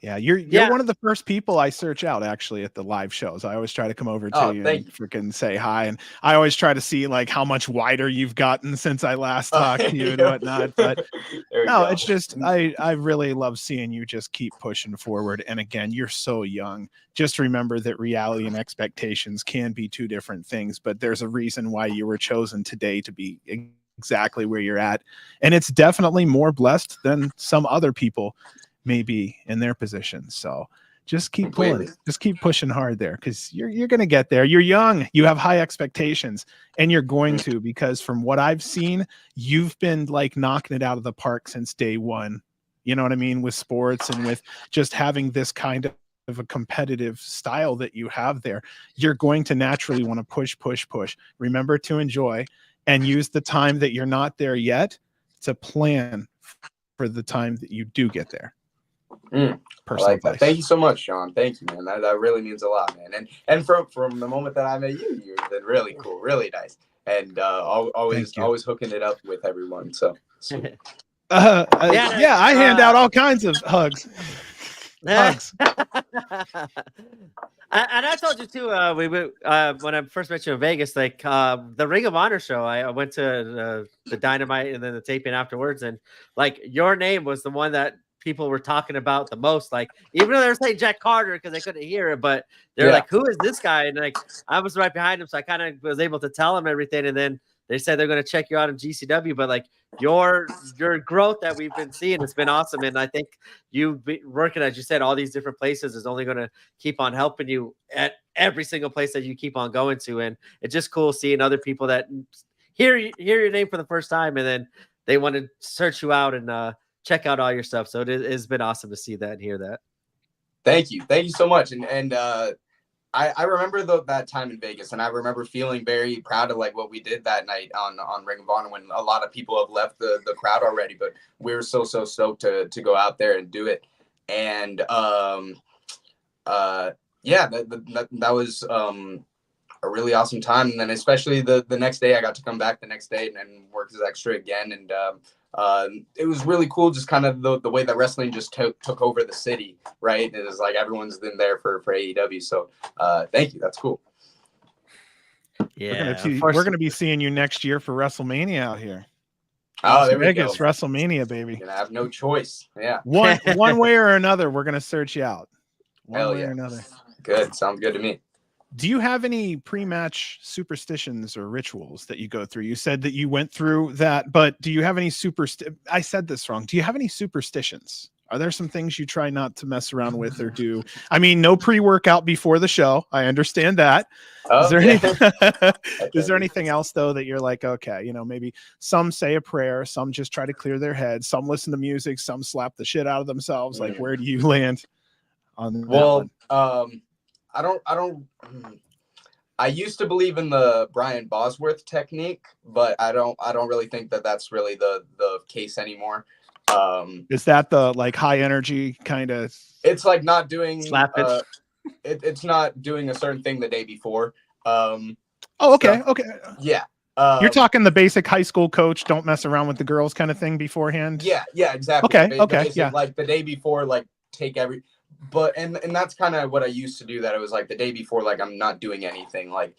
Yeah, you're one of the first people I search out actually at the live shows. I always try to come over to you and freaking say hi, and I always try to see like how much wider you've gotten since I last talked to you and whatnot. But no, it's just I really love seeing you just keep pushing forward. And again, you're so young. Just remember that reality and expectations can be 2 different things, but there's a reason why you were chosen today to be exactly where you're at, and it's definitely more blessed than some other people maybe in their position. So just keep pulling, just keep pushing hard there, because you're going to get there. You're young, you have high expectations, and you're going to, because from what I've seen, you've been like knocking it out of the park since day one. You know what I mean? With sports and with just having this kind of a competitive style that you have there, you're going to naturally want to push. Remember to enjoy and use the time that you're not there yet to plan for the time that you do get there. I like that. Thank you so much, Sean. Thank you, man. That really means a lot, man. And from the moment that I met you, you've been really cool, really nice, and always hooking it up with everyone. So I hand out all kinds of hugs. Hugs. And I told you too. We when I first met you in Vegas, like the Ring of Honor show. I went to the Dynamite and then the taping afterwards, and like your name was the one that people were talking about the most. Like even though they were saying Jack Carter because they couldn't hear it, but they're like, "Who is this guy?" And like I was right behind him, so I kind of was able to tell him everything. And then they said they're going to check you out in GCW, but like your growth that we've been seeing, it's been awesome. And I think you working, as you said, all these different places is only going to keep on helping you at every single place that you keep on going to. And it's just cool seeing other people that hear your name for the first time, and then they want to search you out and check out all your stuff. So it's been awesome to see that and hear that. Thank you so much. And I remember that time in Vegas, and I remember feeling very proud of like what we did that night on Ring of Honor, when a lot of people have left the crowd already, but we were so stoked to go out there and do it. And that was a really awesome time. And then especially the next day, I got to come back the next day and work as extra again. And it was really cool, just kind of the way that wrestling just took over the city, right? It was like everyone's been there for AEW. So thank you. That's cool. Yeah, we're gonna be seeing you next year for WrestleMania out here. Oh, there we go. WrestleMania, baby. You're gonna have no choice. Yeah. One way or another, we're gonna search you out. One way or another. Good. Sounds good to me. Do you have any pre-match superstitions or rituals that you go through? You said that you went through that, but do you have any I said this wrong. Do you have any superstitions? Are there some things you try not to mess around with or do? I mean, no pre-workout before the show. I understand that. Is there anything else though that you're like, okay, maybe some say a prayer, some just try to clear their head, some listen to music, some slap the shit out of themselves. Like, where do you land on that one? I used to believe in the Brian Bosworth technique, but I don't really think that that's really the case anymore. Is that the like high energy kind of? It's like not doing slap it. It's not doing a certain thing the day before. Oh, okay, stuff. okay. Yeah. You're talking the basic high school coach, don't mess around with the girls kind of thing beforehand. Yeah, exactly. Okay, The okay, basic, yeah. like the day before, like take every, but and that's kind of what I used to do. That it was like the day before, like I'm not doing anything, like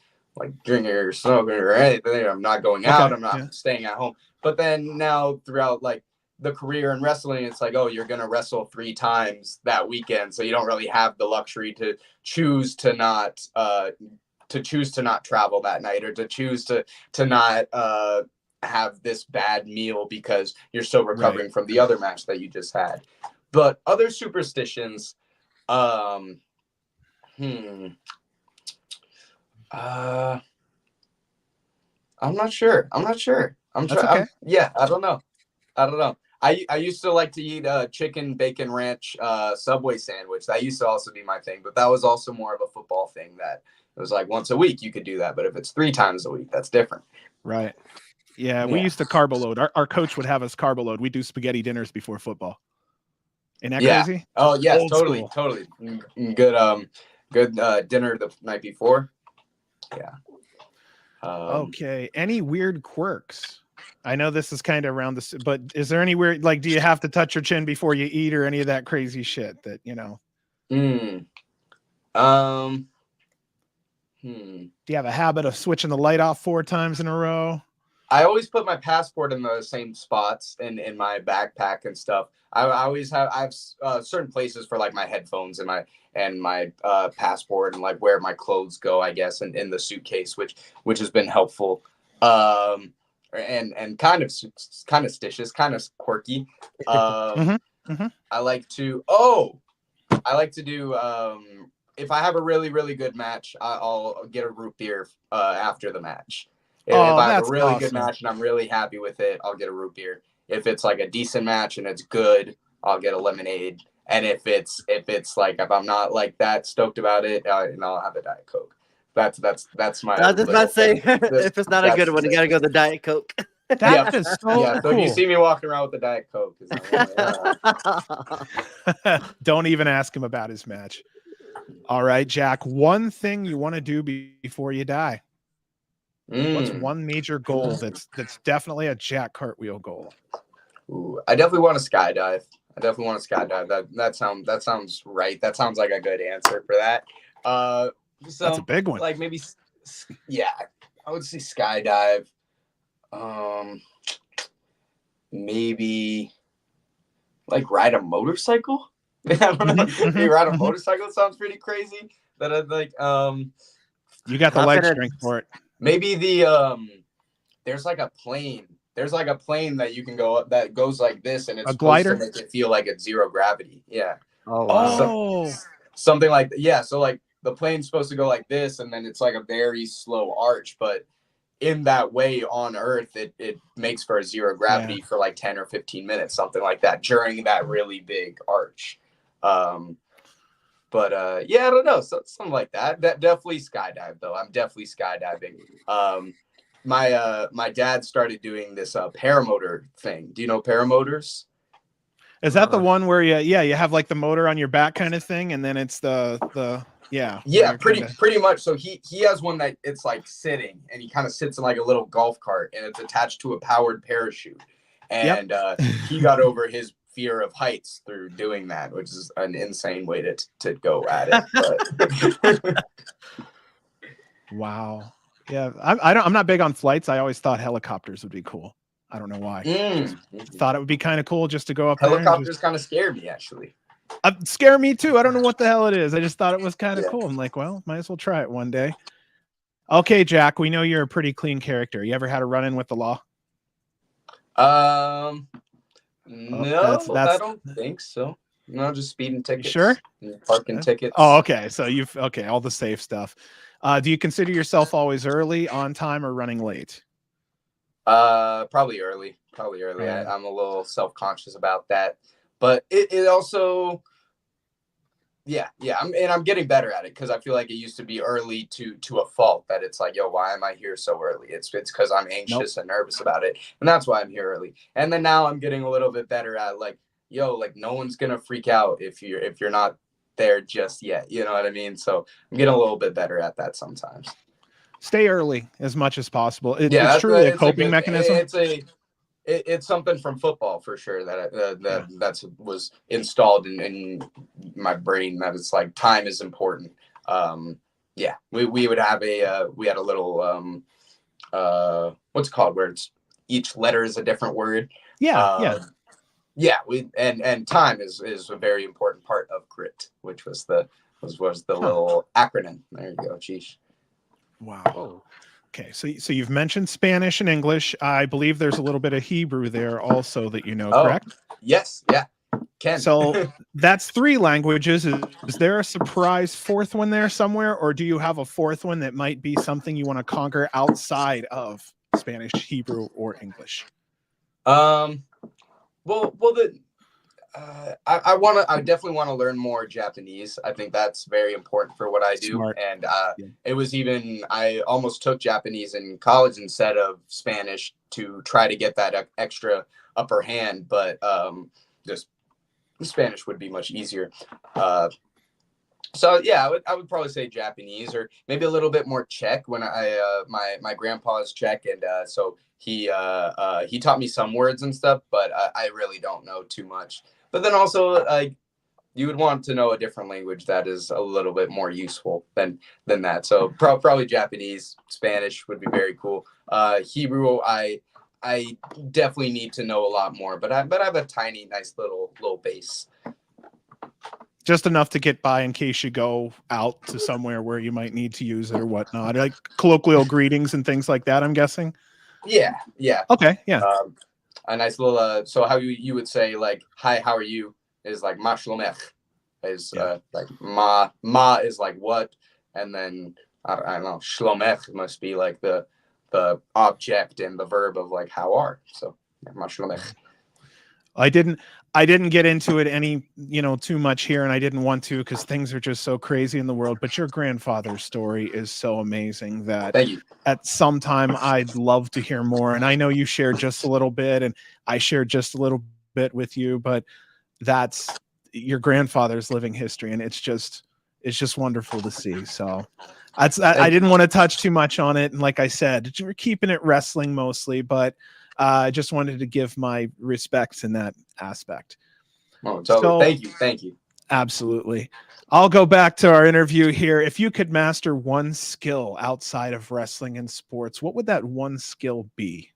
drinking or smoking or anything. I'm not going Okay, out. I'm not yeah. staying at home. But then now throughout like the career in wrestling, it's like, oh, you're gonna wrestle 3 times that weekend, so you don't really have the luxury to choose to not travel that night, or to choose to not have this bad meal because you're still recovering from the other match that you just had. But other superstitions, I'm not sure. That's okay. I don't know. I used to like to eat chicken bacon ranch Subway sandwich. That used to also be my thing, but that was also more of a football thing, that it was like once a week you could do that, but if it's 3 times a week, that's different. Right. Yeah, we used to carbo load. Our coach would have us carbo load. We do spaghetti dinners before football. Isn't that crazy? Oh yes, Old totally, school. totally. Good dinner the night before. Yeah. Okay. Any weird quirks? I know this is kind of around this, but is there any weird, like, do you have to touch your chin before you eat, or any of that crazy shit that, you know? Do you have a habit of switching the light off 4 times in a row? I always put my passport in the same spots in my backpack and stuff. I have certain places for like my headphones and my passport, and like where my clothes go, I guess, and in the suitcase, which has been helpful. And kind of stitious, kind of quirky. I like to do if I have a really, really good match, I'll get a root beer after the match. If I have a really good match and I'm really happy with it, I'll get a root beer. If it's like a decent match and it's good, I'll get a lemonade. And if I'm not like that stoked about it, I'll have a Diet Coke. That's my. I was just about to say, if it's not a good one, you gotta go the Diet Coke. That is so So cool. if you see me walking around with the Diet Coke, don't even ask him about his match. All right, Jack, one thing you want to do before you die. What's one major goal that's definitely a Jack Cartwheel goal? Ooh, I definitely want to skydive. That sounds right. That sounds like a good answer for that. That's a big one. Like maybe, yeah, I would say skydive. Maybe like ride a motorcycle. I don't know. Maybe ride a motorcycle sounds pretty crazy. That I'd like. You got the leg strength for it. Maybe there's like a plane. There's like a plane that you can go up that goes like this, and it's a glider supposed to make it feel like it's 0 gravity. Yeah. Oh wow. Something like that. Yeah. So like the plane's supposed to go like this, and then it's like a very slow arch, but in that way on Earth, it makes for a 0 gravity for like 10 or 15 minutes, something like that, during that really big arch. But I don't know, something like that. That definitely skydive though. I'm definitely skydiving. My dad started doing this paramotor thing. Do you know paramotors? Is that the one where you have like the motor on your back kind of thing, and then it's the pretty much. So he has one that it's like sitting, and he kind of sits in like a little golf cart, and it's attached to a powered parachute. And he got over his fear of heights through doing that, which is an insane way to go at it. But. Wow. Yeah, I'm not big on flights. I always thought helicopters would be cool. I don't know why. Thought it would be kind of cool just to go up there. Helicopters kind of scare me, actually. Scare me too. I don't know what the hell it is. I just thought it was kind of cool. I'm like, well, might as well try it one day. Okay, Jack, we know you're a pretty clean character. You ever had a run-in with the law? No, I don't think so. No, just speeding tickets. You sure? Parking tickets. Oh, okay. So all the safe stuff. Do you consider yourself always early, on time, or running late? Probably early. I'm a little self-conscious about that, but it also, I'm getting better at it, because I feel like it used to be early to a fault, that it's like, yo, why am I here so early? It's because I'm anxious and nervous about it, and that's why I'm here early. And then now I'm getting a little bit better at like, yo, like no one's gonna freak out if you're not there just yet. You know what I mean? So I'm getting a little bit better at that sometimes. Stay early as much as possible. Yeah, It's truly a it's a coping good. mechanism. It's something from football for sure that's was installed in my brain that it's like time is important. Yeah, we would have we had a little what's it called where it's each letter is a different word. Yeah. Yeah, and time is a very important part of grit, which was the little acronym. There you go, Cheesh. Wow. Oh. Okay, so you've mentioned Spanish and English. I believe there's a little bit of Hebrew there also that you know, correct? Yes, yeah, Ken. So that's 3 languages. Is there a surprise 4th one there somewhere, or do you have a 4th one that might be something you want to conquer outside of Spanish, Hebrew, or English? I definitely want to learn more Japanese. I think that's very important for what I do. Smart. And it was I almost took Japanese in college instead of Spanish to try to get that extra upper hand, but just Spanish would be much easier. So yeah, I would probably say Japanese or maybe a little bit more Czech. When my grandpa is Czech, and so he taught me some words and stuff, but I really don't know too much. But then also, you would want to know a different language that is a little bit more useful than that. So probably Japanese, Spanish would be very cool. Hebrew, I definitely need to know a lot more, but I have a tiny, nice little base. Just enough to get by in case you go out to somewhere where you might need to use it or whatnot, like colloquial greetings and things like that, I'm guessing. Yeah. Okay, yeah. A nice little so how you would say like hi, how are you is like ma shlomech is like ma is like what, and then I don't know, shlomech must be like the object and the verb of like how are. So ma shlomech. I didn't get into it any, too much here, and I didn't want to because things are just so crazy in the world. But your grandfather's story is so amazing that Thank you. At some time I'd love to hear more. And I know you shared just a little bit, and I shared just a little bit with you, but that's your grandfather's living history, and it's just wonderful to see. So I didn't want to touch too much on it, and like I said, we're keeping it wrestling mostly, but I just wanted to give my respects in that aspect. Oh, totally. Thank you. Absolutely. I'll go back to our interview here. If you could master one skill outside of wrestling and sports, what would that one skill be?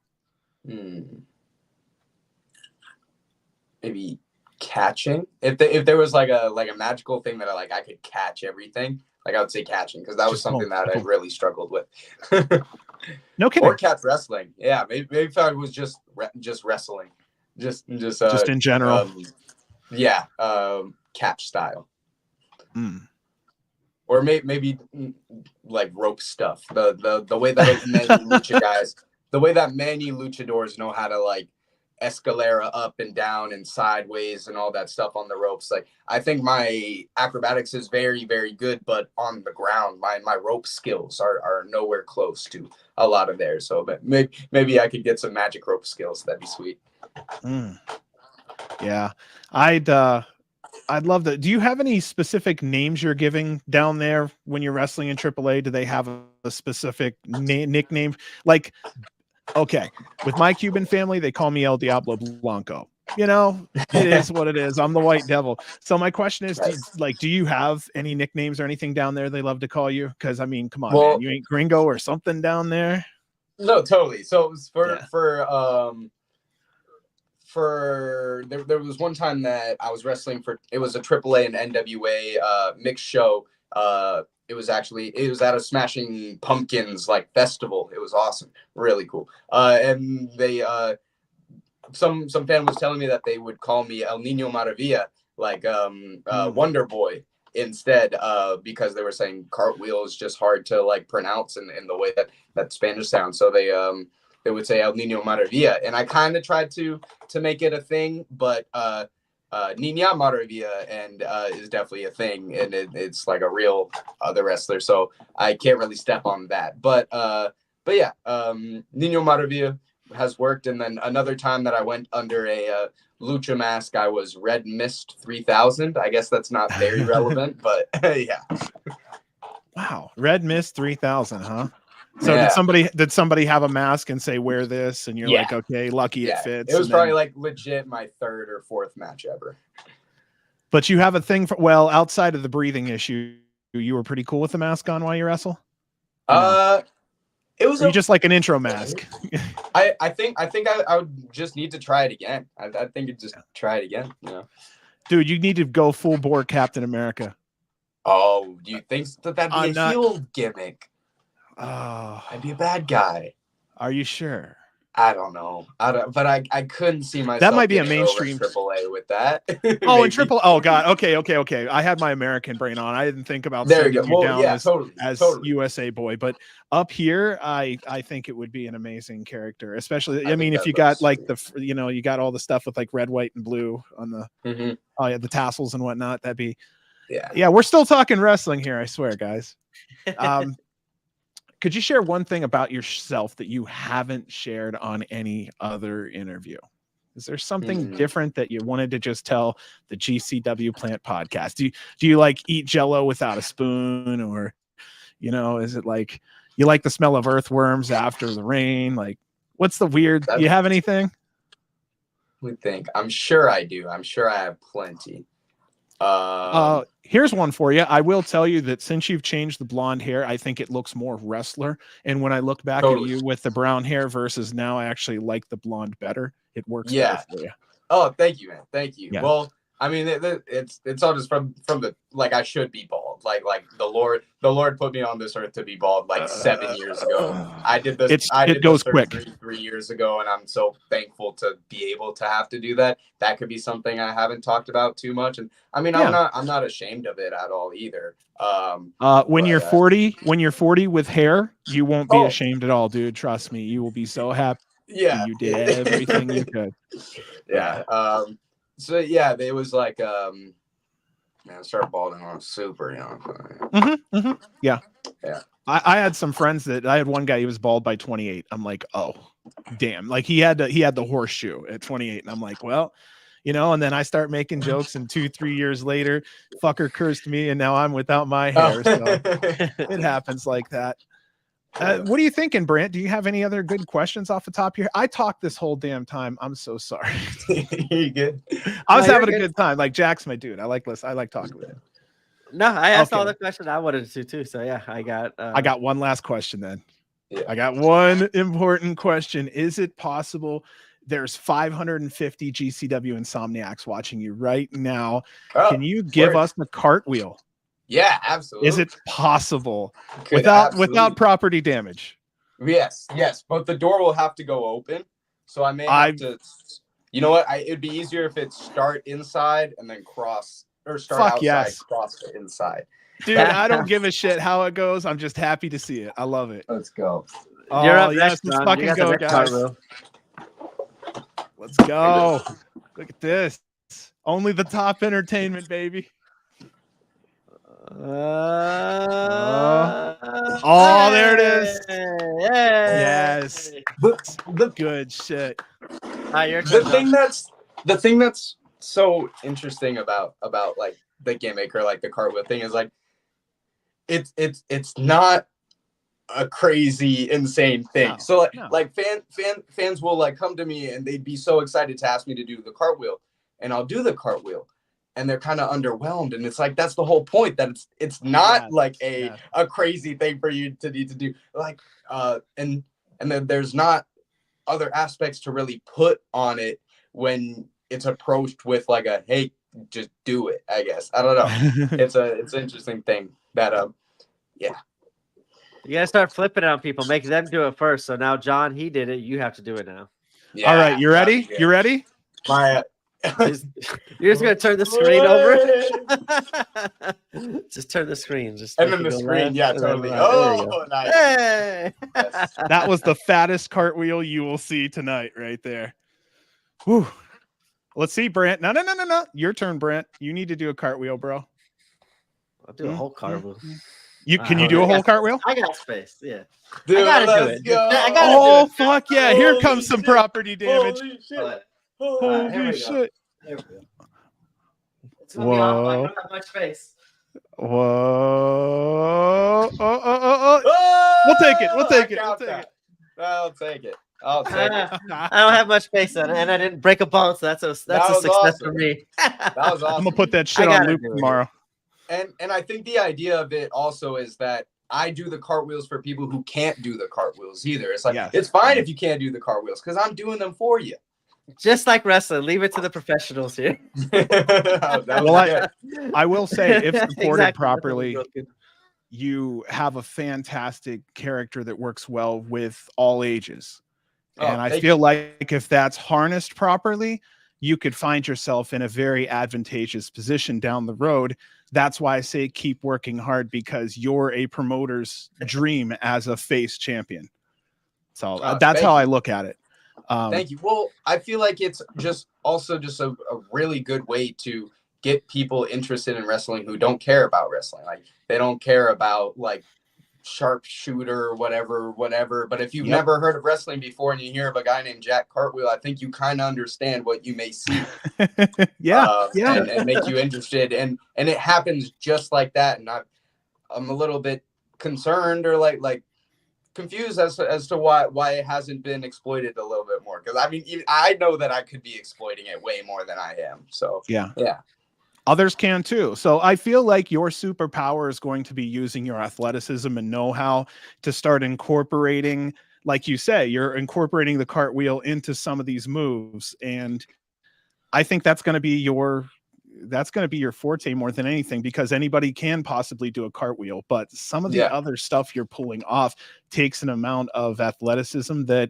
Maybe catching. If there was like a magical thing that I could catch everything, like I would say catching, because that was something that I really struggled with. No kidding. Or catch wrestling. Yeah, maybe if I was just wrestling, just in general. Catch style. Or maybe like rope stuff. The way that many luchadors know how to like escalera up and down and sideways and all that stuff on the ropes. Like I think my acrobatics is very, very good, but on the ground, my rope skills are nowhere close to a lot of theirs. So maybe I could get some magic rope skills. That'd be sweet. Yeah, I'd love that. Do you have any specific names you're giving down there when you're wrestling in AAA? Do they have a specific nickname? Like, okay, with my Cuban family, they call me El Diablo Blanco. It is what it is. I'm the White Devil. So my question is, do you have any nicknames or anything down there they love to call you? Because I mean, come on, man, you ain't Gringo or something down there? No, totally. So there was one time that I was wrestling it was a AAA and NWA mixed show. It was at a Smashing Pumpkins like festival. It was awesome, really cool. And they some fan was telling me that they would call me El Niño Maravilla, like Wonder Boy instead, because they were saying cartwheel is just hard to like pronounce in the way that Spanish sounds. So they would say El Niño Maravilla, and I kind of tried to make it a thing, but Niña Maravilla and is definitely a thing, and it's like a real other wrestler, so I can't really step on that. But yeah, Niño Maravilla has worked, and then another time that I went under a lucha mask, I was Red Mist 3000. I guess that's not very relevant, but yeah. Wow, Red Mist 3000, huh? So Yeah. did somebody have a mask and say wear this, and you're like, okay, lucky it fits. It was probably like legit my 3rd or 4th match ever. But you have a thing for outside of the breathing issue, you were pretty cool with the mask on while you wrestle. It was you just like an intro mask. I think I would just need to try it again. I think it'd just try it again. You know, dude, you need to go full bore Captain America. Oh, do you think that'd be a heel gimmick? Oh, I'd be a bad guy. Are you sure? I don't know. But I couldn't see myself. That might be a mainstream AAA with that. Oh, and triple. Oh God. Okay. I had my American brain on. I didn't think about sending you down as USA boy. But up here, I think it would be an amazing character, especially. I mean, if you got like you got all the stuff with like red, white, and blue on the the tassels and whatnot. That'd be. Yeah. We're still talking wrestling here. I swear, guys. Could you share one thing about yourself that you haven't shared on any other interview? Is there something different that you wanted to just tell the GCW Plant podcast? Do you like eat Jello without a spoon, or, is it like you like the smell of earthworms after the rain? Like, what's the weird? Do you have anything? We think. I'm sure I do. I'm sure I have plenty. Here's one for you. I will tell you that since you've changed the blonde hair, I think it looks more wrestler. And when I look back at you with the brown hair versus now, I actually like the blonde better. It works better for you. Oh, thank you, man. Thank you. Yeah. Well, I mean, it's all just from the I should be bald. Like the Lord put me on this earth to be bald like 7 years ago. I did this. It goes quick. 3 years ago, and I'm so thankful to be able to have to do that. That could be something I haven't talked about too much, and I mean, I'm not ashamed of it at all either. When you're 40 with hair, you won't be ashamed at all, dude. Trust me, you will be so happy. Yeah, you did everything you could. Yeah. So yeah, it was like man, I started balding when I was super young. Yeah. I had some friends that I had one guy, he was bald by 28. I'm like, oh damn. Like he had the horseshoe at 28. And I'm like, well, and then I start making jokes, and 2-3 years later, fucker cursed me, and now I'm without my hair. So it happens like that. What are you thinking, Brant? Do you have any other good questions off the top of your head? I talked this whole damn time. I'm so sorry. You good? I was having a good time. Like, Jack's my dude. I like talking with him. No, I asked all the questions I wanted to too. So yeah, I got one last question then. Yeah. I got one important question. Is it possible there's 550 GCW Insomniacs watching you right now? Can you give us the cartwheel? Yeah, absolutely. Is it possible without property damage? Yes, but the door will have to go open. So I may have to. You know what? It'd be easier if it start inside and then cross, or start outside, cross to inside. Dude, I don't give a shit how it goes. I'm just happy to see it. I love it. Let's go. Oh, you're up next, let's fucking go, guys. Let's go. Look at this. Only the top entertainment, baby. There it is. Yes. The good shit. The thing that's so interesting about like the gimmick or like the cartwheel thing is like it's not a crazy insane thing. Fans will like come to me and they'd be so excited to ask me to do the cartwheel, and I'll do the cartwheel, and they're kind of underwhelmed, and it's like that's the whole point, that it's not a crazy thing for you to need to do, like and then there's not other aspects to really put on it when it's approached with like a hey, just do it. I guess I don't know. It's an interesting thing that yeah. You gotta start flipping it on people, make them do it first. So now John, he did it. You have to do it now. Yeah, all right, you ready? You ready? You're just gonna turn the screen over. Just turn the screen. And then the screen, totally. Oh, nice. Hey! Yes. That was the fattest cartwheel you will see tonight, right there. Whew. Let's see, Brant. No. Your turn, Brant. You need to do a cartwheel, bro. I'll do a whole cartwheel. Can you do a whole cartwheel? I got space. Yeah. Dude, I gotta do it. Go. I gotta do it. Fuck yeah. Here comes some property damage. Holy shit. Holy shit. There we go. It's gonna be off. I don't have much space. Whoa. Oh. We'll take it. We'll take it. We'll take it. I'll take it. I'll take it. I don't have much faith in it, and I didn't break a bone, so that's a success awesome. for me. That was awesome. I'm gonna put that shit on loop tomorrow. And I think the idea of it also is that I do the cartwheels for people who can't do the cartwheels either. It's like, it's fine if you can't do the cartwheels because I'm doing them for you. Just like wrestling, leave it to the professionals here. I will say, if supported properly, you have a fantastic character that works well with all ages. And I feel like if that's harnessed properly, you could find yourself in a very advantageous position down the road. That's why I say keep working hard, because you're a promoter's dream as a face champion. So that's how I look at it. Thank you. Well, I feel like it's just also just a really good way to get people interested in wrestling who don't care about wrestling. Like they don't care about like sharpshooter or whatever. But if you've never heard of wrestling before and you hear of a guy named Jack Cartwheel, I think you kind of understand what you may see. And make you interested. And it happens just like that. And I'm a little bit concerned or like confused as to why it hasn't been exploited a little bit more. Because I mean, I know that I could be exploiting it way more than I am. So yeah. Others can too. So I feel like your superpower is going to be using your athleticism and know-how to start incorporating, like you say, you're incorporating the cartwheel into some of these moves. And I think that's going to be your forte more than anything, because anybody can possibly do a cartwheel, but some of the other stuff you're pulling off takes an amount of athleticism that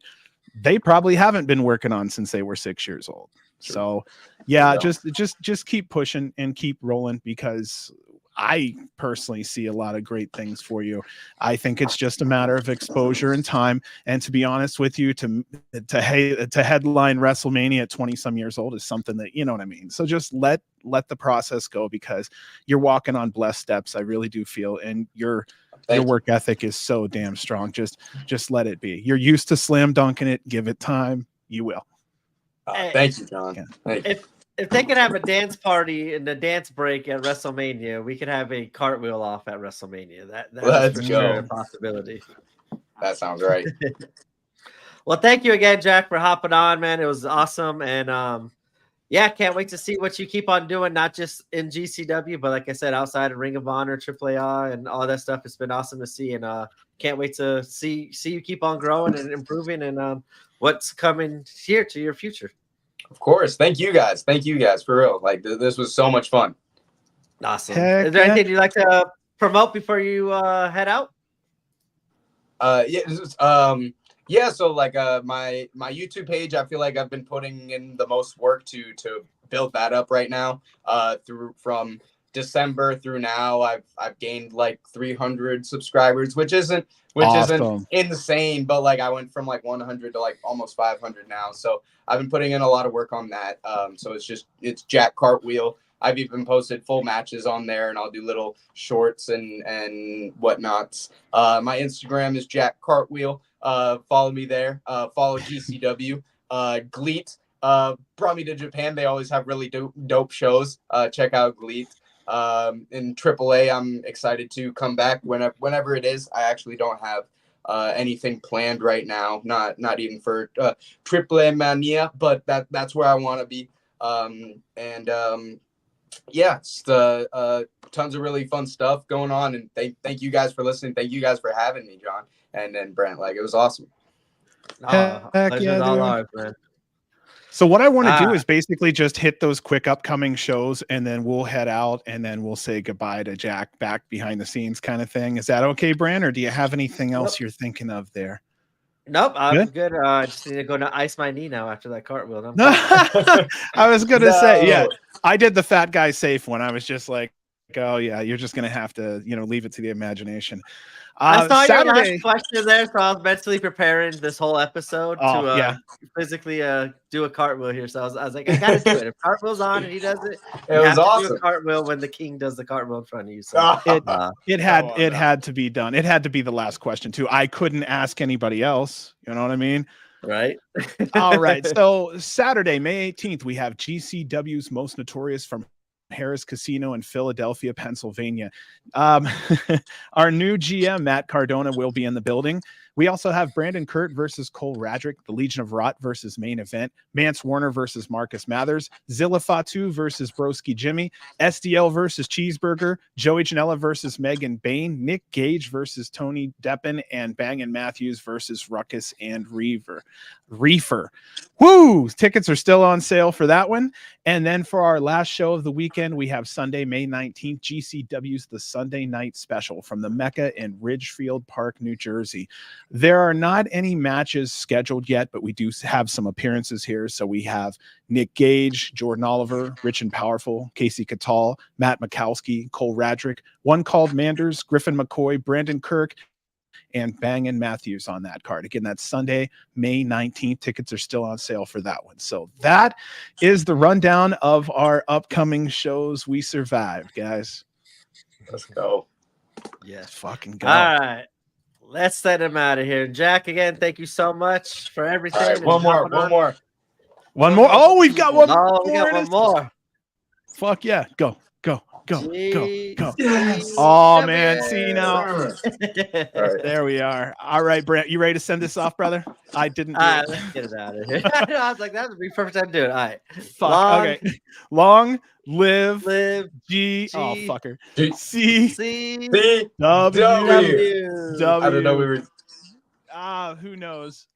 they probably haven't been working on since they were 6 years old. So just keep pushing and keep rolling, because I personally see a lot of great things for you. I think it's just a matter of exposure and time. And to be honest with you, to headline WrestleMania at 20 some years old is something that, you know what I mean? So just let the process go, because you're walking on blessed steps. I really do feel, and your work ethic is so damn strong. Just let it be. You're used to slam dunking it. Give it time. You will. Thank you, John. If they could have a dance party in the dance break at WrestleMania, we could have a cartwheel off at WrestleMania. That's for sure a possibility. That sounds right. Well, thank you again, Jack, for hopping on, man. It was awesome. And can't wait to see what you keep on doing, not just in GCW, but like I said, outside of Ring of Honor, AAA, and all that stuff. It's been awesome to see, and can't wait to see you keep on growing and improving, and what's coming here to your future. Of course. Thank you guys for real. Like this was so much fun. Awesome. Is there anything you'd like to promote before you head out? So like my YouTube page, I feel like I've been putting in the most work to build that up right now. From December through now, I've gained like 300 subscribers, which isn't insane, but like I went from like 100 to like almost 500 now. So I've been putting in a lot of work on that. So it's Jack Cartwheel. I've even posted full matches on there, and I'll do little shorts and whatnots. My Instagram is Jack Cartwheel. Follow me there. Follow GCW. Gleet brought me to Japan. They always have really dope shows. Check out Gleet. In AAA, I'm excited to come back whenever it is. I actually don't have anything planned right now, not even for AAA Mania, but that's where I want to be. Tons of really fun stuff going on, and thank you guys for listening. Thank you guys for having me, John and Brent. Like, it was awesome. Pleasure's all ours, man. So what I want to do is basically just hit those quick upcoming shows, and then we'll head out, and then we'll say goodbye to Jack back behind the scenes kind of thing. Is that okay, Brand, or do you have anything else you're thinking of there? Nope, I'm good. I just need to go to ice my knee now after that cartwheel. I was going to say, I did the fat guy safe one. I was just like, oh yeah, you're just going to have to, leave it to the imagination. I saw your last question there, so I was mentally preparing this whole episode to physically do a cartwheel here. So I was like, I gotta do it. If cartwheel's on and he does it, it was awesome. Do a cartwheel when the king does the cartwheel in front of you. So it had to be done. It had to be the last question too. I couldn't ask anybody else. You know what I mean? Right. All right. So Saturday, May 18th, we have GCW's Most Notorious from Harris Casino in Philadelphia, Pennsylvania. Our new GM, Matt Cardona, will be in the building. We also have Brandon Kurt versus Cole Radrick, the Legion of Rot versus Main Event, Mance Warner versus Marcus Mathers, Zilla Fatu versus Broski Jimmy, SDL versus Cheeseburger, Joey Janela versus Megan Bain, Nick Gage versus Tony Deppen, and Bangin' Matthews versus Ruckus and Reefer. Woo! Tickets are still on sale for that one. And then for our last show of the weekend, we have Sunday, May 19th, GCW's The Sunday Night Special from the Mecca in Ridgefield Park, New Jersey. There are not any matches scheduled yet, but we do have some appearances here. So we have Nick Gage, Jordan Oliver, Rich and Powerful, Casey Catal, Matt Mikowski, Cole Radrick, One Called Manders, Griffin McCoy, Brandon Kirk, and Bangin' Matthews on that card. Again, that's Sunday, May 19th. Tickets are still on sale for that one. So that is the rundown of our upcoming shows. We survived, guys. Let's go. Yes. Fucking go. All right. Let's let him out of here. Jack, again, thank you so much for everything. All right, one more. One more. Oh, we've got one Oh, more. we got one more. Fuck yeah. Go. Yes. Oh, man. See now. All right. There we are. All right, Brent. You ready to send this off, brother? I didn't do All right, it. let's get it out of here. I was like, that would be perfect time to do it. All right. Fuck. Okay. Long live G. Oh, fucker. G- C. C. W. W. W. I don't know. We were. Who knows?